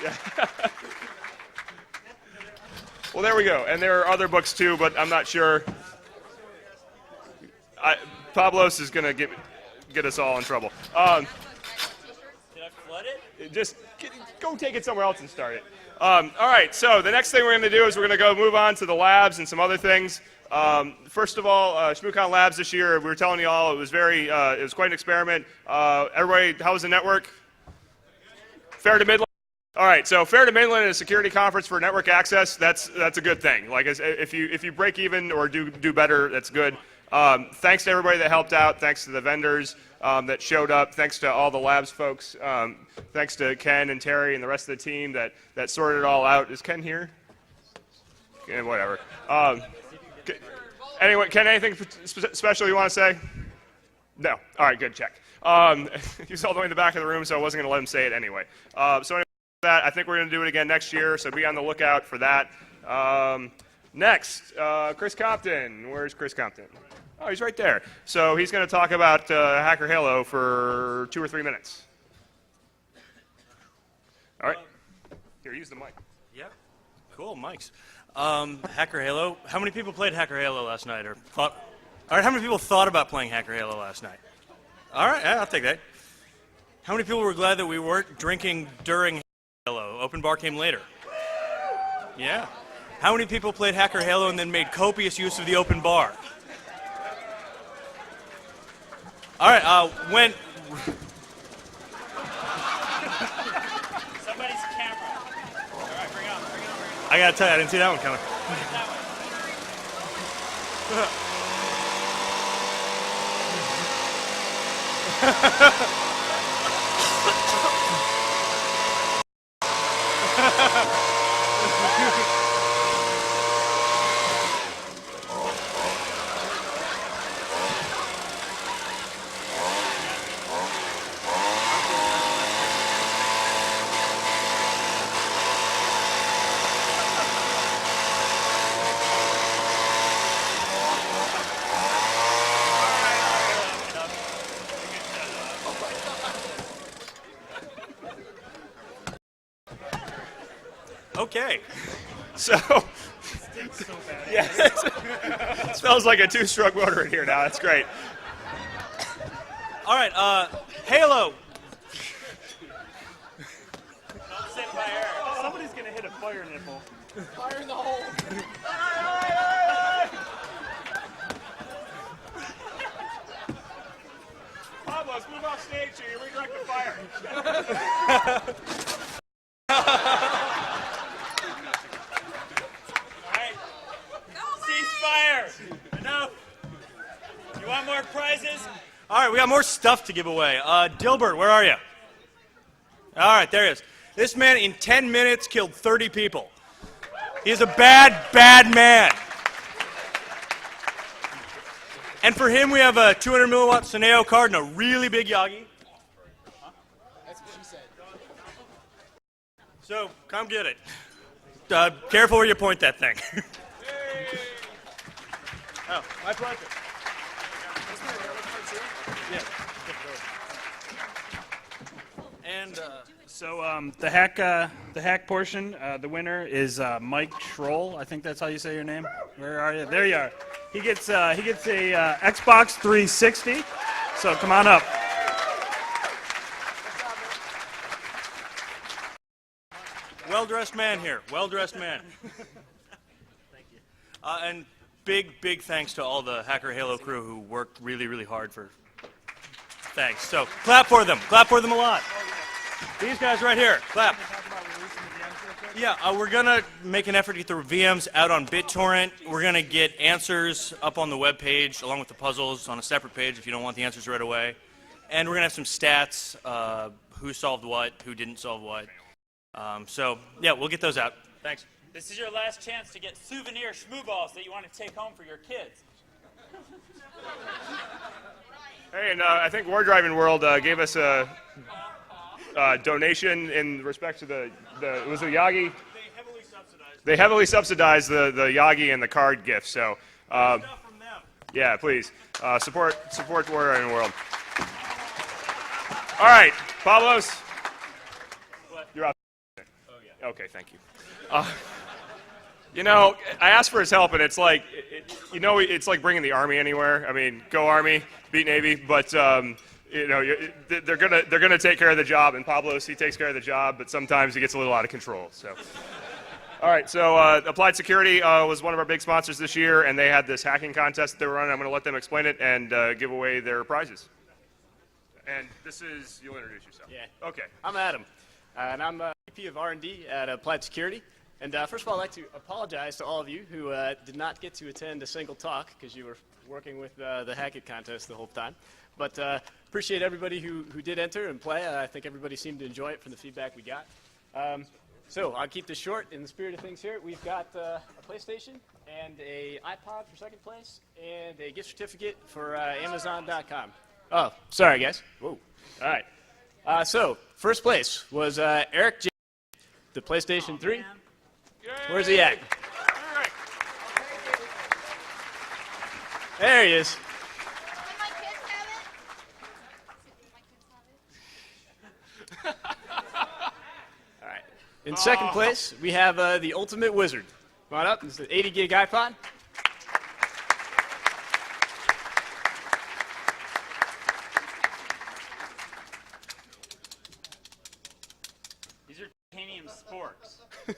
Yeah. Well, there we go. And there are other books too, but I'm not sure. Pablos is going to get us all in trouble. Did I flood it? Just go take it somewhere else and start it. All right, so the next thing we're going to do is we're going to go move on to the labs and some other things. First of all, Shmoocon Labs this year, we were telling you all, it was quite an experiment. Everybody, how was the network? Fair to Midland? All right, so Fair to Midland is a security conference for network access. That's a good thing. Like if you break even or do better, that's good. Thanks to everybody that helped out. Thanks to the vendors that showed up. Thanks to all the labs folks. Thanks to Ken and Terry and the rest of the team that sorted it all out. Is Ken here? Yeah, whatever. Anyway, Ken, anything special you want to say? No. All right, good, check. He's all the way in the back of the room, so I wasn't going to let him say it anyway. So anyway, I think we're going to do it again next year, so be on the lookout for that. Next, Chris Compton. Where's Chris Compton? Oh, he's right there. So he's going to talk about Hacker Halo for 2 or 3 minutes. All right. Here, use the mic. Yeah. Cool, mics. Hacker Halo. How many people played Hacker Halo last night? All right, how many people thought about playing Hacker Halo last night? All right, yeah, I'll take that. How many people were glad that we weren't drinking during Halo? Open bar came later. Yeah. How many people played Hacker Halo and then made copious use of the open bar? All right, when... Somebody's camera. All right, bring it on. I gotta tell you, I didn't see that one coming. Okay. So, yeah, it smells like a two-stroke motor in here now. That's great. All right, Halo. Don't sit by her. Somebody's gonna hit a fire nipple. Fire in the hole. Pablo, let's move off stage so you redirect the fire. All right. Ceasefire. Enough. You want more prizes? All right, we got more stuff to give away. Dilbert, where are you? All right, there he is. This man in 10 minutes killed 30 people. He is a bad, bad man. And for him, we have a 200 milliwatt Suneo card and a really big Yagi. That's what she said. So, come get it. Careful where you point that thing. Oh, my pleasure. Yeah. And So the hack portion, the winner is Mike Troll. I think that's how you say your name. Where are you? There you are. He gets a Xbox 360. So come on up. well-dressed man here. Well-dressed man. Thank you. And big thanks to all the Hacker Halo crew who worked really, really hard for. Thanks. So clap for them. Clap for them a lot. These guys right here. Clap. Yeah, we're going to make an effort to get the VMs out on BitTorrent. We're going to get answers up on the webpage along with the puzzles on a separate page if you don't want the answers right away. And we're going to have some stats, who solved what, who didn't solve what. So, yeah, we'll get those out. Thanks. This is your last chance to get souvenir Shmoo balls that you want to take home for your kids. Hey, and I think War Driving World gave us a donation in respect to the was it the Yagi? They heavily subsidized the Yagi and the card gift. So, yeah, please support War Driving World. All right, Pablos. You're up. Oh yeah. Okay, thank you. You know, I asked for his help, and it's like, it's like bringing the Army anywhere. I mean, go Army, beat Navy, but you know, they're gonna take care of the job. And Pablos, he takes care of the job, but sometimes he gets a little out of control. So, all right. So, Applied Security was one of our big sponsors this year, and they had this hacking contest that they were running. I'm going to let them explain it and give away their prizes. And this is, you'll introduce yourself. Yeah. Okay. I'm Adam, and I'm VP of R&D at Applied Security. And first of all, I'd like to apologize to all of you who did not get to attend a single talk because you were working with the Hackett contest the whole time. But appreciate everybody who did enter and play. I think everybody seemed to enjoy it from the feedback we got. So I'll keep this short. In the spirit of things here, we've got a PlayStation and a iPod for second place and a gift certificate for Amazon.com. Oh, sorry, guys. Whoa. All right. So first place was Eric J. The PlayStation 3. Man. Where's he at? All right. There he is. Can my kids have it? My kids have it? All right. In second place, we have the Ultimate Wizard. Come on up. This is the 80 gig iPod. These are titanium sporks. I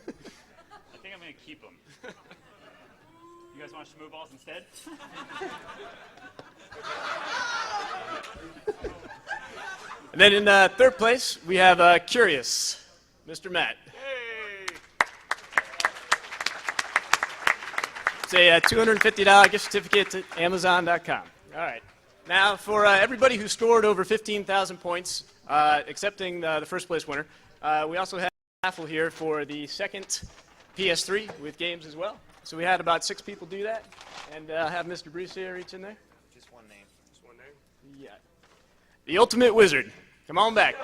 think I'm going to keep them. You guys want Shmoo balls instead? And then in third place, we have Curious, Mr. Matt. It's a $250 gift certificate to Amazon.com. All right. Now, for everybody who scored over 15,000 points, excepting the first place winner, we also have a raffle here for the second PS3 with games as well. So we had about 6 people do that, and have Mr. Bruce here reach in there. Just one name. Just one name. Yeah. The Ultimate Wizard. Come on back.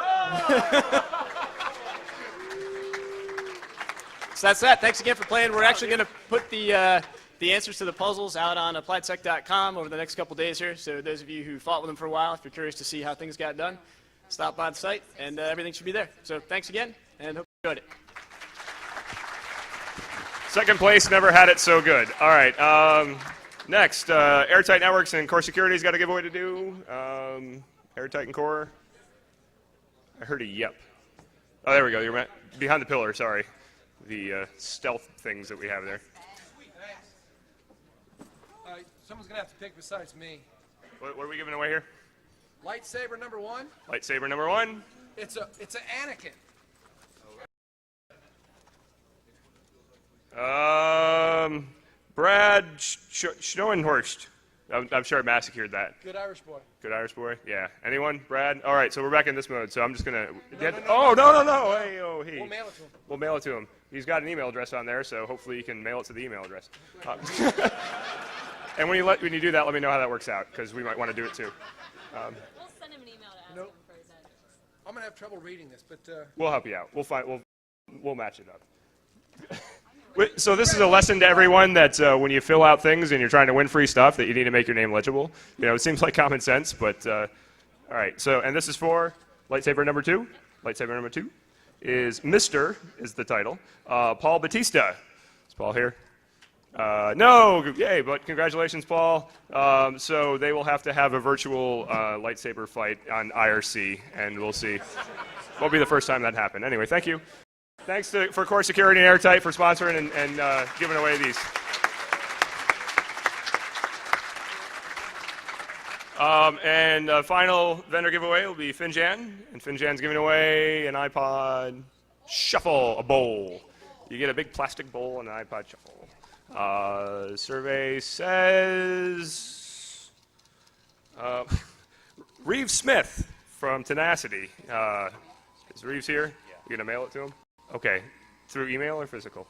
So that's that. Thanks again for playing. We're actually going to put the answers to the puzzles out on AppliedSec.com over the next couple days here. So those of you who fought with them for a while, if you're curious to see how things got done, stop by the site, and everything should be there. So thanks again, and hope you enjoyed it. Second place, never had it so good. All right. Next, Airtight Networks and Core Security's got a giveaway to do. Airtight and Core. I heard a yep. Oh, there we go. You're behind the pillar. Sorry. The stealth things that we have there. Someone's going to have to pick besides me. What are we giving away here? Lightsaber number 1. Lightsaber number 1. It's an Anakin. Brad Schnoenhorst. I'm sure I massacred that. Good Irish boy. Good Irish boy? Yeah. Anyone? Brad? All right, so we're back in this mode, so I'm just going to... No. Hey, oh, he. We'll mail it to him. We'll mail it to him. He's got an email address on there, so hopefully you can mail it to the email address. And when you do that, let me know how that works out, because we might want to do it too. We'll send him an email to ask him for his address. I'm going to have trouble reading this, but... We'll help you out. We'll match it up. So this is a lesson to everyone that when you fill out things and you're trying to win free stuff, that you need to make your name legible. You know, it seems like common sense, but all right. So, and this is for lightsaber number 2. Lightsaber number 2 is Mr. is the title. Paul Batista. Is Paul here? No, yay! But congratulations, Paul. So they will have to have a virtual lightsaber fight on IRC, and we'll see. Won't be the first time that happened. Anyway, thank you. Thanks for Core Security and Airtight for sponsoring and giving away these. And final vendor giveaway will be Finjan, and Finjan's giving away an iPod Shuffle, a bowl. You get a big plastic bowl and an iPod Shuffle. Survey says Reeves Smith from Tenacity. Is Reeves here? You gonna mail it to him? Okay. Through email or physical?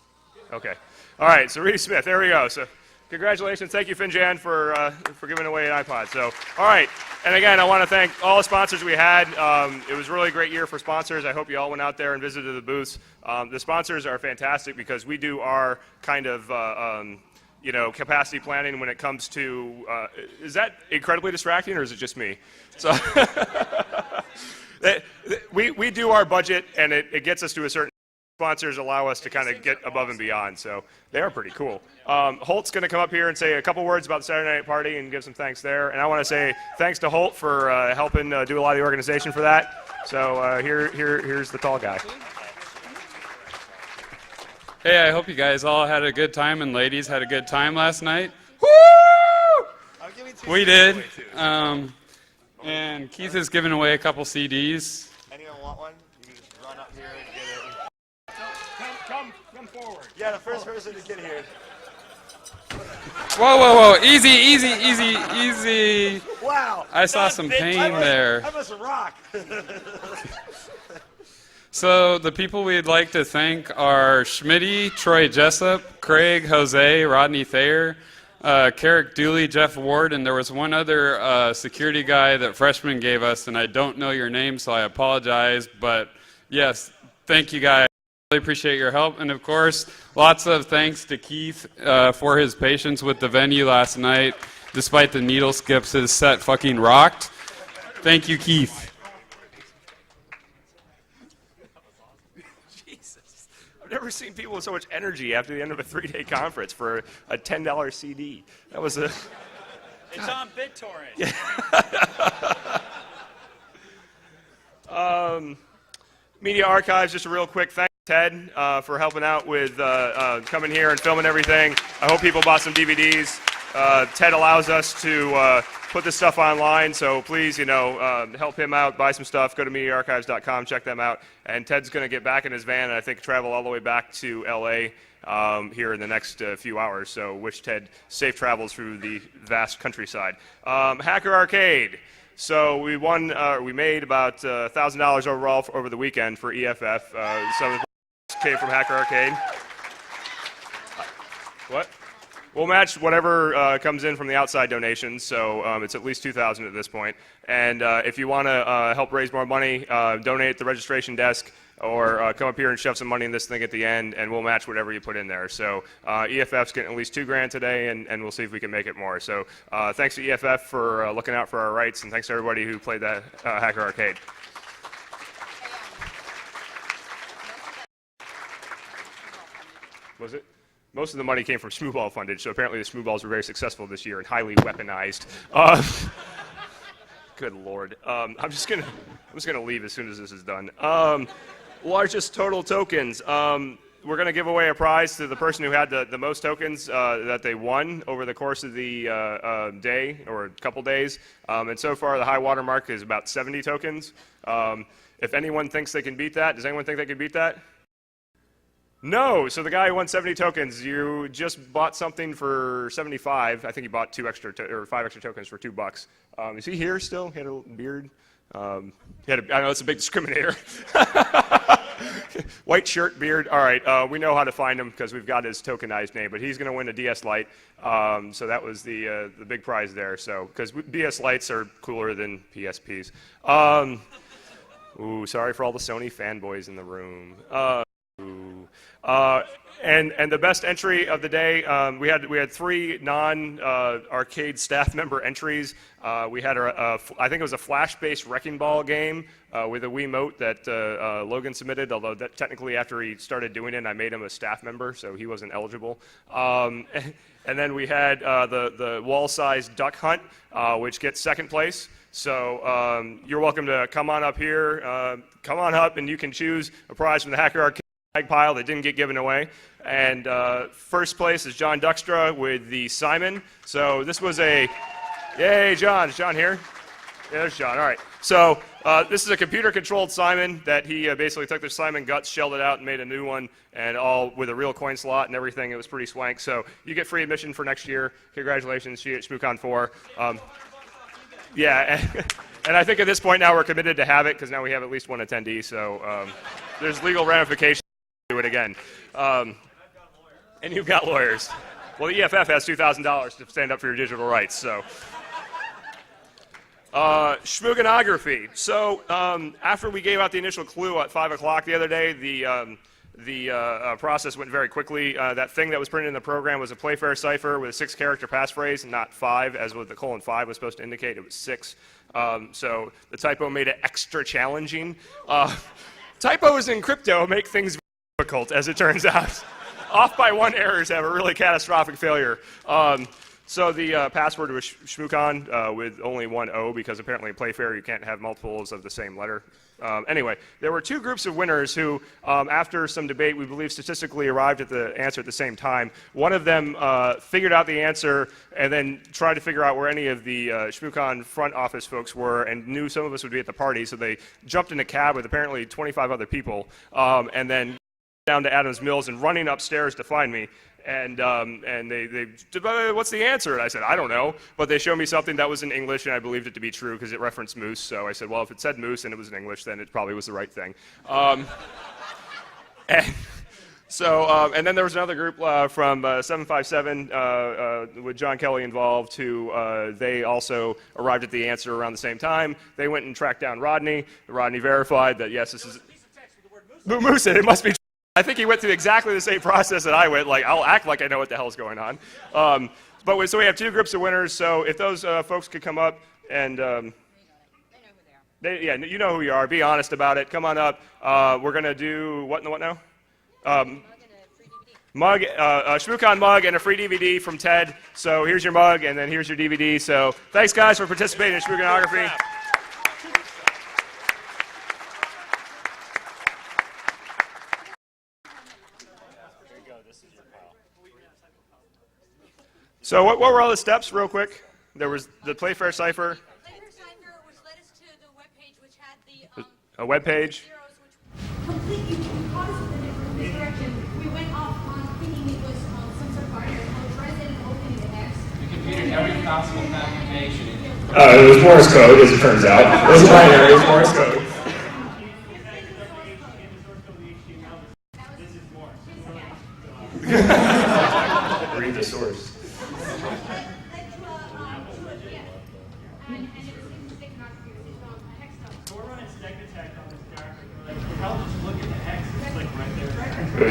Okay. All right. So Reeves Smith. There we go. So congratulations. Thank you, Finjan, for giving away an iPod. So all right. And again, I want to thank all the sponsors we had. It was really a great year for sponsors. I hope you all went out there and visited the booths. The sponsors are fantastic because we do our kind of capacity planning when it comes to. Is that incredibly distracting, or is it just me? So we do our budget, and it gets us to a certain. Sponsors allow us to kind of get above and beyond, so they are pretty cool. Holt's going to come up here and say a couple words about the Saturday Night Party and give some thanks there. And I want to say thanks to Holt for helping do a lot of the organization for that. So here's the tall guy. Hey, I hope you guys all had a good time, and ladies had a good time last night. Woo! We did. And Keith is giving away a couple CDs. Anyone want one? You can just run up here and get it. Come forward. Yeah, the first person to get here. Whoa. Easy. Wow. I saw some pain there. I must rock. So the people we'd like to thank are Schmitty, Troy Jessup, Craig, Jose, Rodney Thayer, Carrick Dooley, Jeff Ward, and there was one other security guy that Freshman gave us, and I don't know your name, so I apologize. But yes, thank you guys. Really appreciate your help, and of course, lots of thanks to Keith for his patience with the venue last night. Despite the needle skips, his set fucking rocked. Thank you, Keith. Jesus, I've never seen people with so much energy after the end of a 3-day conference for a $10 CD. That was a. It's on BitTorrent. Media Archives, just a real quick thank Ted for helping out with coming here and filming everything. I hope people bought some DVDs. Ted allows us to put this stuff online, so please, help him out, buy some stuff, go to MediaArchives.com, check them out. And Ted's going to get back in his van and I think travel all the way back to LA here in the next few hours. So wish Ted safe travels through the vast countryside. Hacker Arcade. So we made about $1,000 overall over the weekend for EFF. Some of the came from Hacker Arcade. What? We'll match whatever comes in from the outside donations, so it's at least $2,000 at this point. And if you want to help raise more money, donate at the registration desk, or come up here and shove some money in this thing at the end, and we'll match whatever you put in there. So EFF's getting at least $2,000 today, and we'll see if we can make it more. So thanks to EFF for looking out for our rights, and thanks to everybody who played that Hacker Arcade. Was it? Most of the money came from Shmoo funded, so apparently the Shmoo balls were very successful this year and highly weaponized. Good Lord. I'm just gonna leave as soon as this is done. Largest total tokens. We're gonna give away a prize to the person who had the most tokens that they won over the course of the day or a couple days. And so far the high water mark is about 70 tokens. If anyone thinks they can beat that, does anyone think they can beat that? No, so the guy who won 70 tokens, you just bought something for 75. I think he bought 5 extra tokens for $2. Is he here still? He had a little beard. I know it's a big discriminator. White shirt, beard. All right, we know how to find him because we've got his tokenized name. But he's going to win a DS Lite. So that was the big prize there. So because DS Lites are cooler than PSPs. Ooh, sorry for all the Sony fanboys in the room. And the best entry of the day, we had 3 non-arcade staff member entries. We had I think it was a Flash-based Wrecking Ball game with a Wiimote that Logan submitted, although that technically after he started doing it, I made him a staff member, so he wasn't eligible. And then we had the wall-sized duck hunt, which gets second place. So you're welcome to come on up here, come on up, and you can choose a prize from the Hacker Arcade pile that didn't get given away. And first place is John Duxtra with the Simon. So this was yay, John. Is John here? Yeah, there's John. All right. So this is a computer-controlled Simon that he basically took the Simon guts, shelled it out, and made a new one, and all with a real coin slot and everything. It was pretty swank. So you get free admission for next year. Congratulations, Shmoocon 4. Yeah, and I think at this point now we're committed to have it because now we have at least one attendee. So there's legal ramifications. Do it again. And you've got lawyers. Well, the EFF has $2,000 to stand up for your digital rights. So, Shmooconography. So, after we gave out the initial clue at 5 o'clock the other day, the process went very quickly. That thing that was printed in the program was a Playfair cipher with a 6-character passphrase, and not 5, as what the :5 was supposed to indicate. It was 6. So the typo made it extra challenging. Typos in crypto make things difficult, as it turns out. Off by 1 errors have a really catastrophic failure. So the password was Shmoocon with only 1 O because apparently in Playfair you can't have multiples of the same letter. Anyway, there were 2 groups of winners who, after some debate, we believe statistically arrived at the answer at the same time. One of them figured out the answer and then tried to figure out where any of the Shmoocon front office folks were and knew some of us would be at the party, so they jumped in a cab with apparently 25 other people and then down to Adams Mills and running upstairs to find me. And they what's the answer? And I said, I don't know. But they showed me something that was in English, and I believed it to be true because it referenced moose. So I said, well, if it said moose and it was in English, then it probably was the right thing. And then there was another group from 757 with John Kelly involved who they also arrived at the answer around the same time. They went and tracked down Rodney. Rodney verified that, yes, this is moose, and it must be true. I think he went through exactly the same process that I went. Like, I'll act like I know what the hell's going on. So we have 2 groups of winners. So if those folks could come up and you know who you are. Be honest about it. Come on up. We're gonna do what now? Mug, Shmoocon mug, and a free DVD from Ted. So here's your mug, and then here's your DVD. So thanks, guys, for participating in Shmooconography. So what were all the steps, real quick? There was the Playfair cipher, Playfair cipher, which led us to the webpage, which had the a web page. zeros, which completely caught us in a different misdirection. We went off on thinking it was some sort of barrier. We'll try it and opening the X. You computed every possible combination. It was Morse code, as it turns out. It was binary, it was Morse code. Read the source.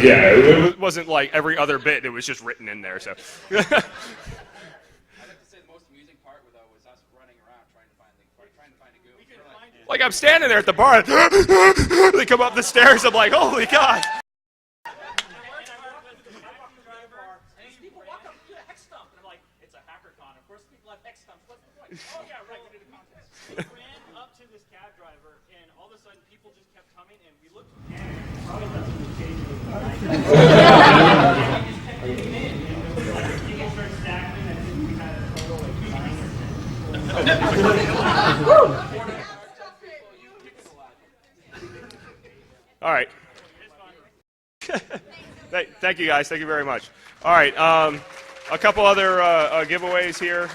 Yeah, it wasn't like every other bit, it was just written in there, so. I'd have to say the most amusing part though was us running around trying to find a goof. Like, I'm standing there at the bar, they come up the stairs, I'm like, holy God. People walk up to the hex stump, and I'm like, it's a hacker con. Of course, people have hex stumps. What's the point? Oh yeah, right. We did a contest. We ran up to this cab driver, and all of a sudden, people just kept coming, and we looked. Probably nothing was changing. People started stacking, and I think we had a total like 9 or 10. All right. Thank you, guys. Thank you very much. All right. A couple other giveaways here.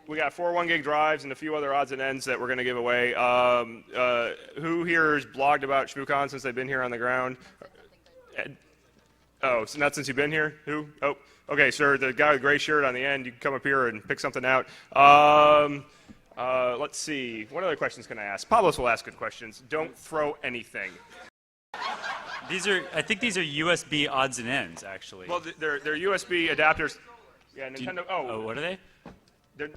We got 4 1-gig drives and a few other odds and ends that we're going to give away. Who here has blogged about Shmoocon since they've been here on the ground? Oh, so not since you've been here? Who? Oh, okay, sir. The guy with the gray shirt on the end, you can come up here and pick something out. Let's see. What other questions can I ask? Pablos will ask good questions. Don't throw anything. I think these are USB odds and ends, actually. Well, they're USB adapters. Yeah, Nintendo. What are they?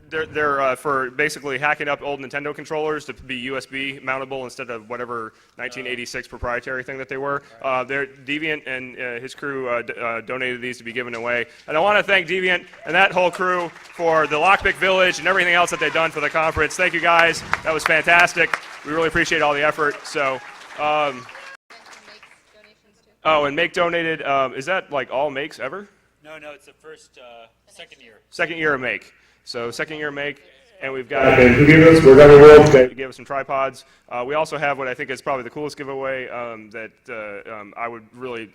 They're for basically hacking up old Nintendo controllers to be USB mountable instead of whatever 1986 proprietary thing that they were. Deviant and his crew donated these to be given away. And I want to thank Deviant and that whole crew for the Lockpick Village and everything else that they've done for the conference. Thank you, guys. That was fantastic. We really appreciate all the effort. So, and Make donated. Is that like all Makes ever? No, it's the first, second year. Second year of Make. So second year Make, and we've got who gave us? We're Gummy World. They gave us some tripods. We also have what I think is probably the coolest giveaway that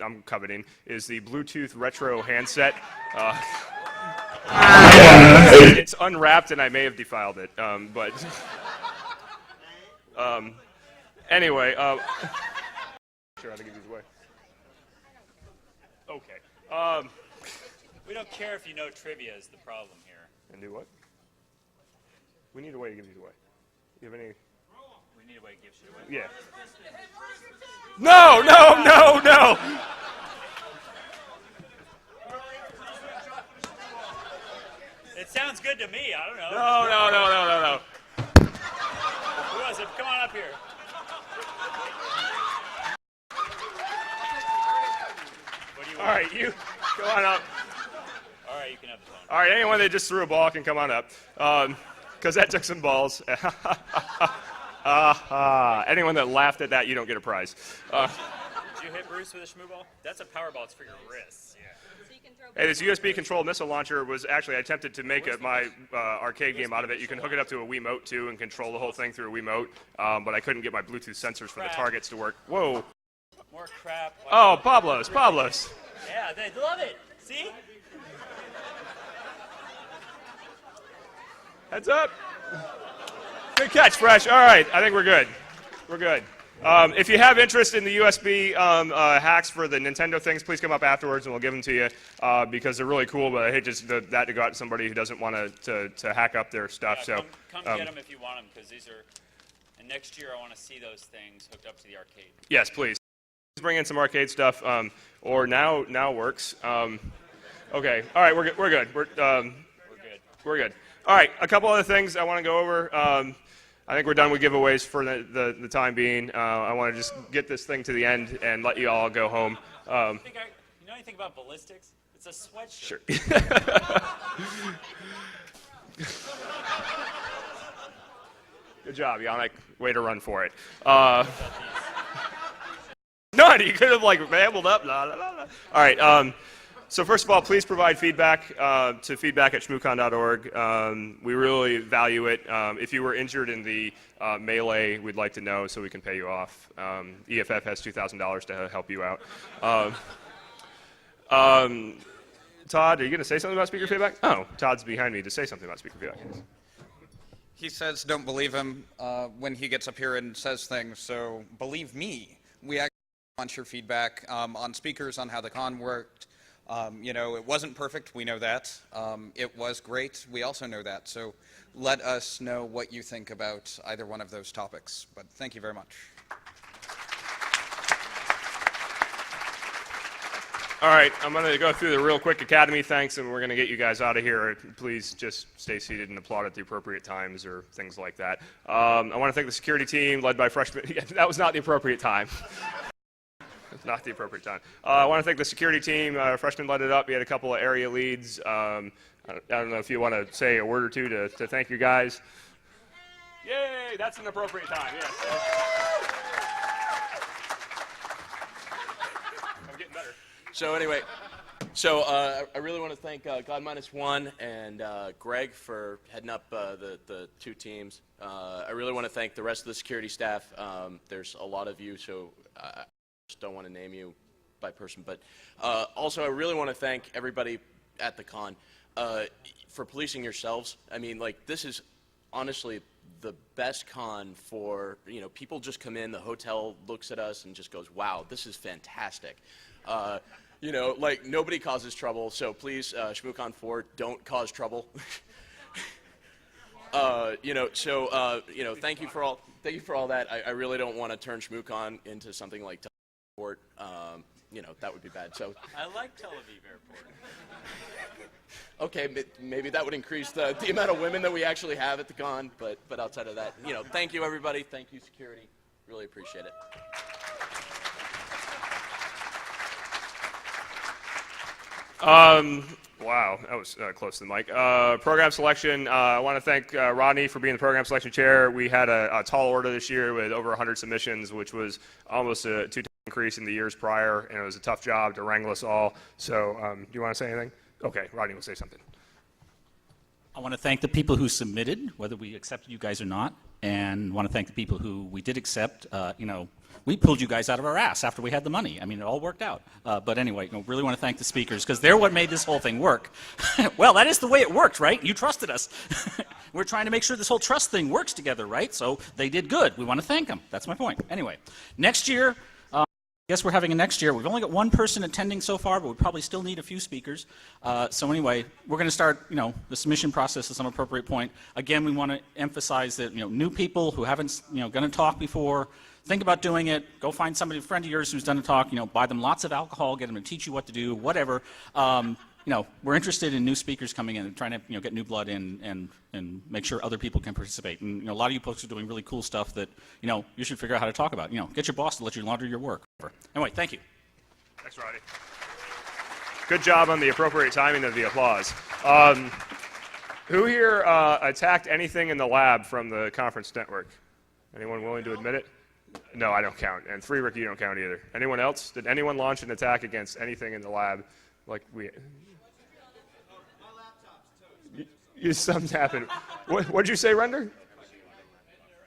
I'm coveting is the Bluetooth retro handset. It's unwrapped, and I may have defiled it, but anyway. Sure, how to give these away. Okay. We don't care if you know trivia is the problem here. And do what? We need a way to give these away. You have any? We need a way to give shit away. Yeah. No! It sounds good to me. I don't know. No. Who was it? Come on up here. What do you want? All right, you come on up. All right, you can have the phone. All right, anyone that just threw a ball can come on up, because that took some balls. Anyone that laughed at that, you don't get a prize. Did you hit Bruce with a Shmoo ball? That's a power ball. It's for your wrists. Yeah. So you can throw Hey, this USB-controlled missile launcher was actually, I attempted to make my arcade game out of it. You can hook it up to a Wiimote, too, and control the whole thing through a Wiimote, but I couldn't get my Bluetooth sensors for the targets to work. Whoa. More crap. Oh, Pablos. Yeah, they love it. See? Heads up. Good catch, Fresh. All right, I think we're good. If you have interest in the USB hacks for the Nintendo things, please come up afterwards and we'll give them to you because they're really cool, but I hate just that to go out to somebody who doesn't want to hack up their stuff. Yeah, So come get them if you want them because these are, and next year I want to see those things hooked up to the arcade. yes, please. Bring in some arcade stuff, or now works. Okay, all right, we're good. We're good. All right, a couple other things I want to go over. I think we're done with giveaways for the time being. I want to just get this thing to the end and let you all go home. You know anything about ballistics? It's a sweatshirt. Sure. Good job, Yannick. Way to run for it. None. You could have like rambled up. La, la, la, la. All right. So first of all, please provide feedback to feedback@shmoocon.org. We really value it. If you were injured in the melee, we'd like to know so we can pay you off. EFF has $2,000 to help you out. Todd, are you going to say something about speaker feedback? Oh, Todd's behind me to say something about speaker feedback. He says don't believe him when he gets up here and says things, so believe me. We actually want your feedback on speakers, on how the con worked. You know, it wasn't perfect, we know that. It was great, we also know that. So let us know what you think about either one of those topics. But thank you very much. All right, I'm going to go through the real quick Academy thanks, and we're going to get you guys out of here. Please just stay seated and applaud at the appropriate times or things like that. I want to thank the security team led by freshman. That was not the appropriate time. It's not the appropriate time. I want to thank the security team. Freshman led it up. We had a couple of area leads. I don't know if you want to say a word or two to thank you guys. Yay, that's an appropriate time, yes. I'm getting better. So anyway, I really want to thank God-1 and Greg for heading up the two teams. I really want to thank the rest of the security staff. There's a lot of you, so I just don't want to name you by person. But also, I really want to thank everybody at the con for policing yourselves. I mean, like, this is honestly the best con for, you know, people just come in, the hotel looks at us and just goes, wow, this is fantastic. You know, like, nobody causes trouble, so please, Shmoocon4, don't cause trouble. You know, so, you know, thank you for all that. I really don't want to turn Shmoocon into something like Airport. You know, that would be bad. So I like Tel Aviv Airport. Okay, maybe that would increase the amount of women that we actually have at the con, but outside of that, you know, thank you, everybody. Thank you, security. Really appreciate it. Wow, that was close to the mic. Program selection, I want to thank Rodney for being the program selection chair. We had a tall order this year with over 100 submissions, which was almost a 2-time increase in the years prior, and it was a tough job to wrangle us all. So do you want to say anything? Okay, Rodney will say something. I want to thank the people who submitted, whether we accepted you guys or not, and want to thank the people who we did accept. You know, we pulled you guys out of our ass after we had the money. I mean, it all worked out. But anyway, you know, really want to thank the speakers because they're what made this whole thing work. Well, that is the way it worked, right? You trusted us. We're trying to make sure this whole trust thing works together, right? So they did good. We want to thank them. That's my point. Anyway, next year, I guess we're having a next year. We've only got one person attending so far, but we probably still need a few speakers. So anyway, we're going to start, you know, the submission process at some appropriate point. Again, we want to emphasize that, you know, new people who haven't, you know, going to talk before, think about doing it. Go find somebody, a friend of yours who's done a talk. You know, buy them lots of alcohol, get them to teach you what to do, whatever. You know, we're interested in new speakers coming in and trying to, you know, get new blood in and make sure other people can participate. And, you know, a lot of you folks are doing really cool stuff that, you know, you should figure out how to talk about. You know, get your boss to let you launder your work. Anyway, thank you. Thanks, Roddy. Good job on the appropriate timing of the applause. Who here attacked anything in the lab from the conference network? Anyone willing to admit it? No, I don't count. And 3, Rick, you don't count either. Anyone else? Did anyone launch an attack against anything in the lab? Like we... Something happened. What'd you say, Render?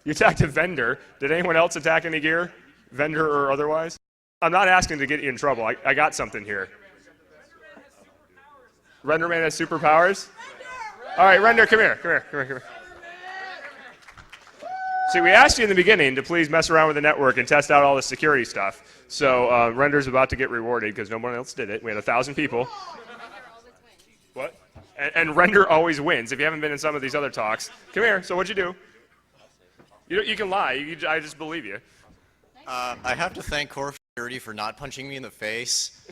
You attacked a vendor. Did anyone else attack any gear? Vendor or otherwise? I'm not asking to get you in trouble. I got something here. Renderman has superpowers? All right, Render, come here. See, we asked you in the beginning to please mess around with the network and test out all the security stuff. So Render's about to get rewarded because no one else did it. We had 1,000 people. What? And Render always wins. If you haven't been in some of these other talks, come here. So what'd you do? You can lie. I just believe you. I have to thank Core Security for not punching me in the face.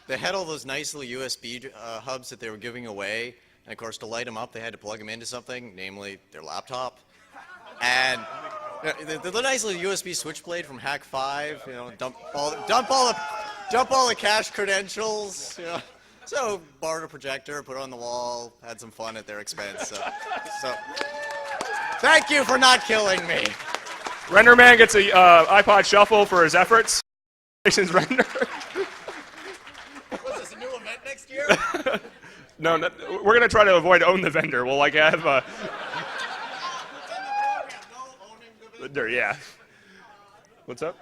They had all those nice little USB hubs that they were giving away. And of course, to light them up, they had to plug them into something, namely their laptop. And the nice little USB switchblade from Hack 5, you know, dump all the cache credentials, you know. So borrowed a projector, put it on the wall, had some fun at their expense. So thank you for not killing me. Renderman gets a iPod Shuffle for his efforts. vendor. Was this a new event next year? No, we're gonna try to avoid own the vendor. We'll like have yeah. What's up?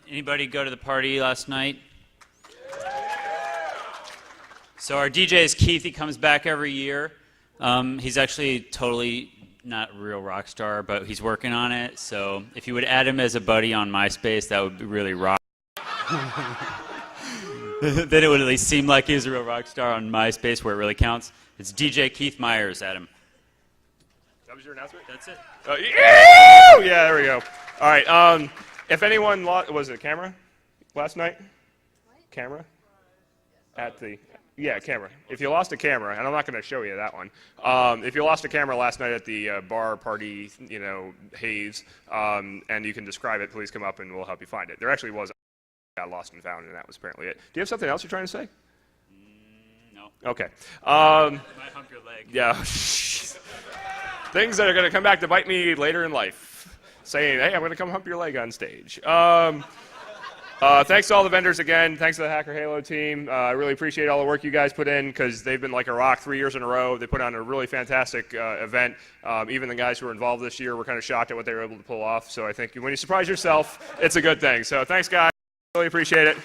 Anybody go to the party last night? So our DJ is Keith. He comes back every year. He's actually totally not a real rock star, but he's working on it. So if you would add him as a buddy on MySpace, that would be really rock. Then it would at least seem like he's a real rock star on MySpace where it really counts. It's DJ Keith Myers, Adam. That was your announcement? That's it. Yeah, there we go. All right. If anyone was it a camera last night? What? Camera? At the camera. If you lost a camera, and I'm not going to show you that one. If you lost a camera last night at the bar party, haze, and you can describe it, please come up and we'll help you find it. There actually was. Got lost and found, and that was apparently it. Do you have something else you're trying to say? No. Okay. Might hump your leg. Yeah. Things that are going to come back to bite me later in life. Saying, hey, I'm going to come hump your leg on stage. Thanks to all the vendors again. Thanks to the Hacker Halo team. I really appreciate all the work you guys put in because they've been like a rock 3 years in a row. They put on a really fantastic event. Even the guys who were involved this year were kind of shocked at what they were able to pull off. So I think when you surprise yourself, it's a good thing. So thanks, guys. Really appreciate it.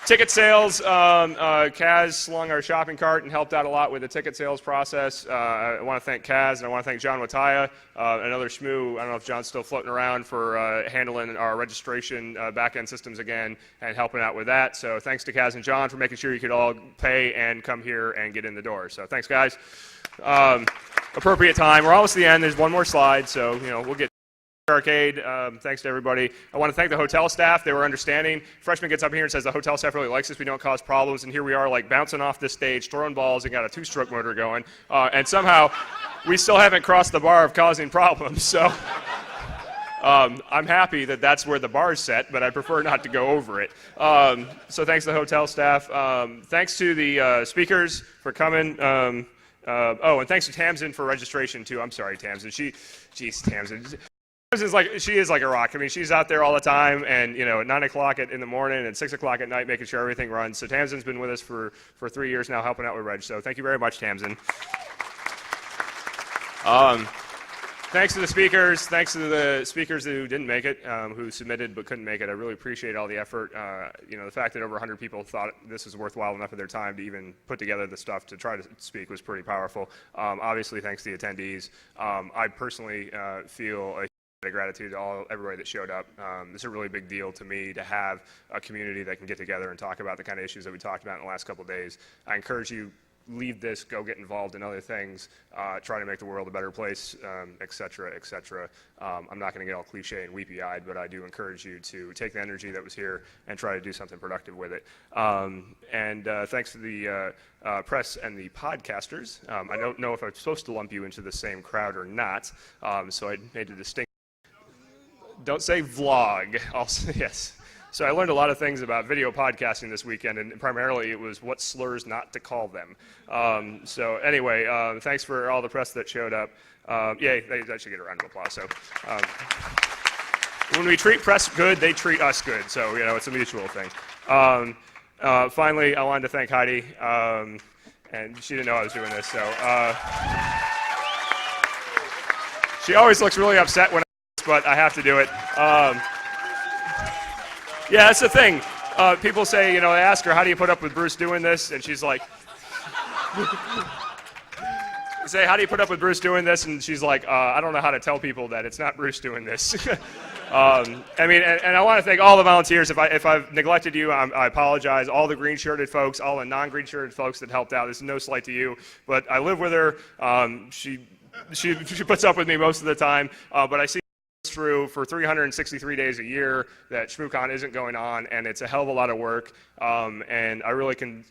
Ticket sales, Kaz slung our shopping cart and helped out a lot with the ticket sales process. I want to thank Kaz and I want to thank John Wataya, another Shmoo. I don't know if John's still floating around for handling our registration back-end systems again and helping out with that. So thanks to Kaz and John for making sure you could all pay and come here and get in the door. So thanks, guys. Appropriate time. We're almost at the end. There's one more slide, so we'll get arcade. Thanks to everybody. I want to thank the hotel staff. They were understanding. Freshman gets up here and says the hotel staff really likes us. We don't cause problems. And here we are like bouncing off this stage, throwing balls, and got a two-stroke motor going. And somehow we still haven't crossed the bar of causing problems. So I'm happy that that's where the bar's set, but I prefer not to go over it. So thanks to the hotel staff. Thanks to the speakers for coming. And thanks to Tamsin for registration too. I'm sorry, Tamsin. Tamsin. She is like a rock. I mean, she's out there all the time, and at 9 o'clock in the morning and 6 o'clock at night, making sure everything runs. So Tamsin's been with us for 3 years now, helping out with Reg. So thank you very much, Tamsin. Thanks to the speakers. Thanks to the speakers who didn't make it, who submitted but couldn't make it. I really appreciate all the effort. The fact that over 100 people thought this was worthwhile enough of their time to even put together the stuff to try to speak was pretty powerful. Obviously, thanks to the attendees. I personally feel a gratitude to everybody that showed up. It's a really big deal to me to have a community that can get together and talk about the kind of issues that we talked about in the last couple of days. I encourage you, leave this, go get involved in other things, try to make the world a better place, et cetera, et cetera. I'm not going to get all cliche and weepy-eyed, but I do encourage you to take the energy that was here and try to do something productive with it. Thanks to the press and the podcasters. I don't know if I'm supposed to lump you into the same crowd or not, so I made a distinction. Don't say vlog. Also, yes. So I learned a lot of things about video podcasting this weekend, and primarily it was what slurs not to call them. So anyway, thanks for all the press that showed up. Yay, they should get a round of applause. So when we treat press good, they treat us good. So it's a mutual thing. Finally, I wanted to thank Heidi, and she didn't know I was doing this. So she always looks really upset when. But I have to do it. Yeah, that's the thing. People say, they ask her, how do you put up with Bruce doing this? And she's like, say, how do you put up with Bruce doing this? And she's like, I don't know how to tell people that it's not Bruce doing this. And I want to thank all the volunteers. If I've neglected you, I apologize. All the green-shirted folks, all the non-green-shirted folks that helped out. This is no slight to you. But I live with her. She puts up with me most of the time. But I see through for 363 days a year that Shmoocon isn't going on, and it's a hell of a lot of work, and I really can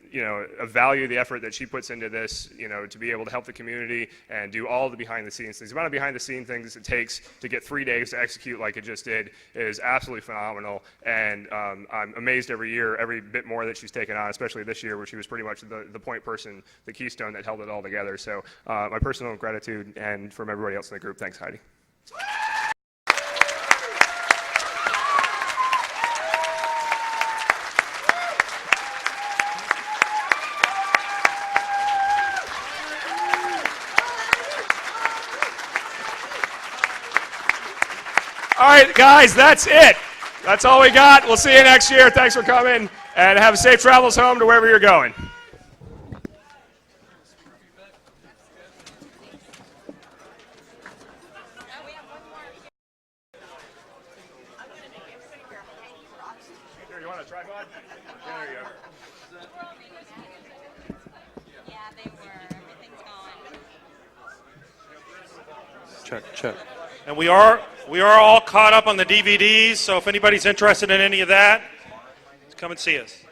value the effort that she puts into this, to be able to help the community and do all the behind the scenes things. The amount of behind the scenes things it takes to get 3 days to execute like it just did is absolutely phenomenal, and I'm amazed every year, every bit more that she's taken on, especially this year where she was pretty much the point person, the keystone that held it all together. So my personal gratitude, and from everybody else in the group, thanks, Heidi. right, guys, that's it. That's all we got. We'll see you next year. Thanks for coming, and have safe travels home to wherever you're going. Here, you want a tripod? There you go. Yeah, they were. Everything's gone. Check. And we are all caught up on the DVDs, so if anybody's interested in any of that, come and see us.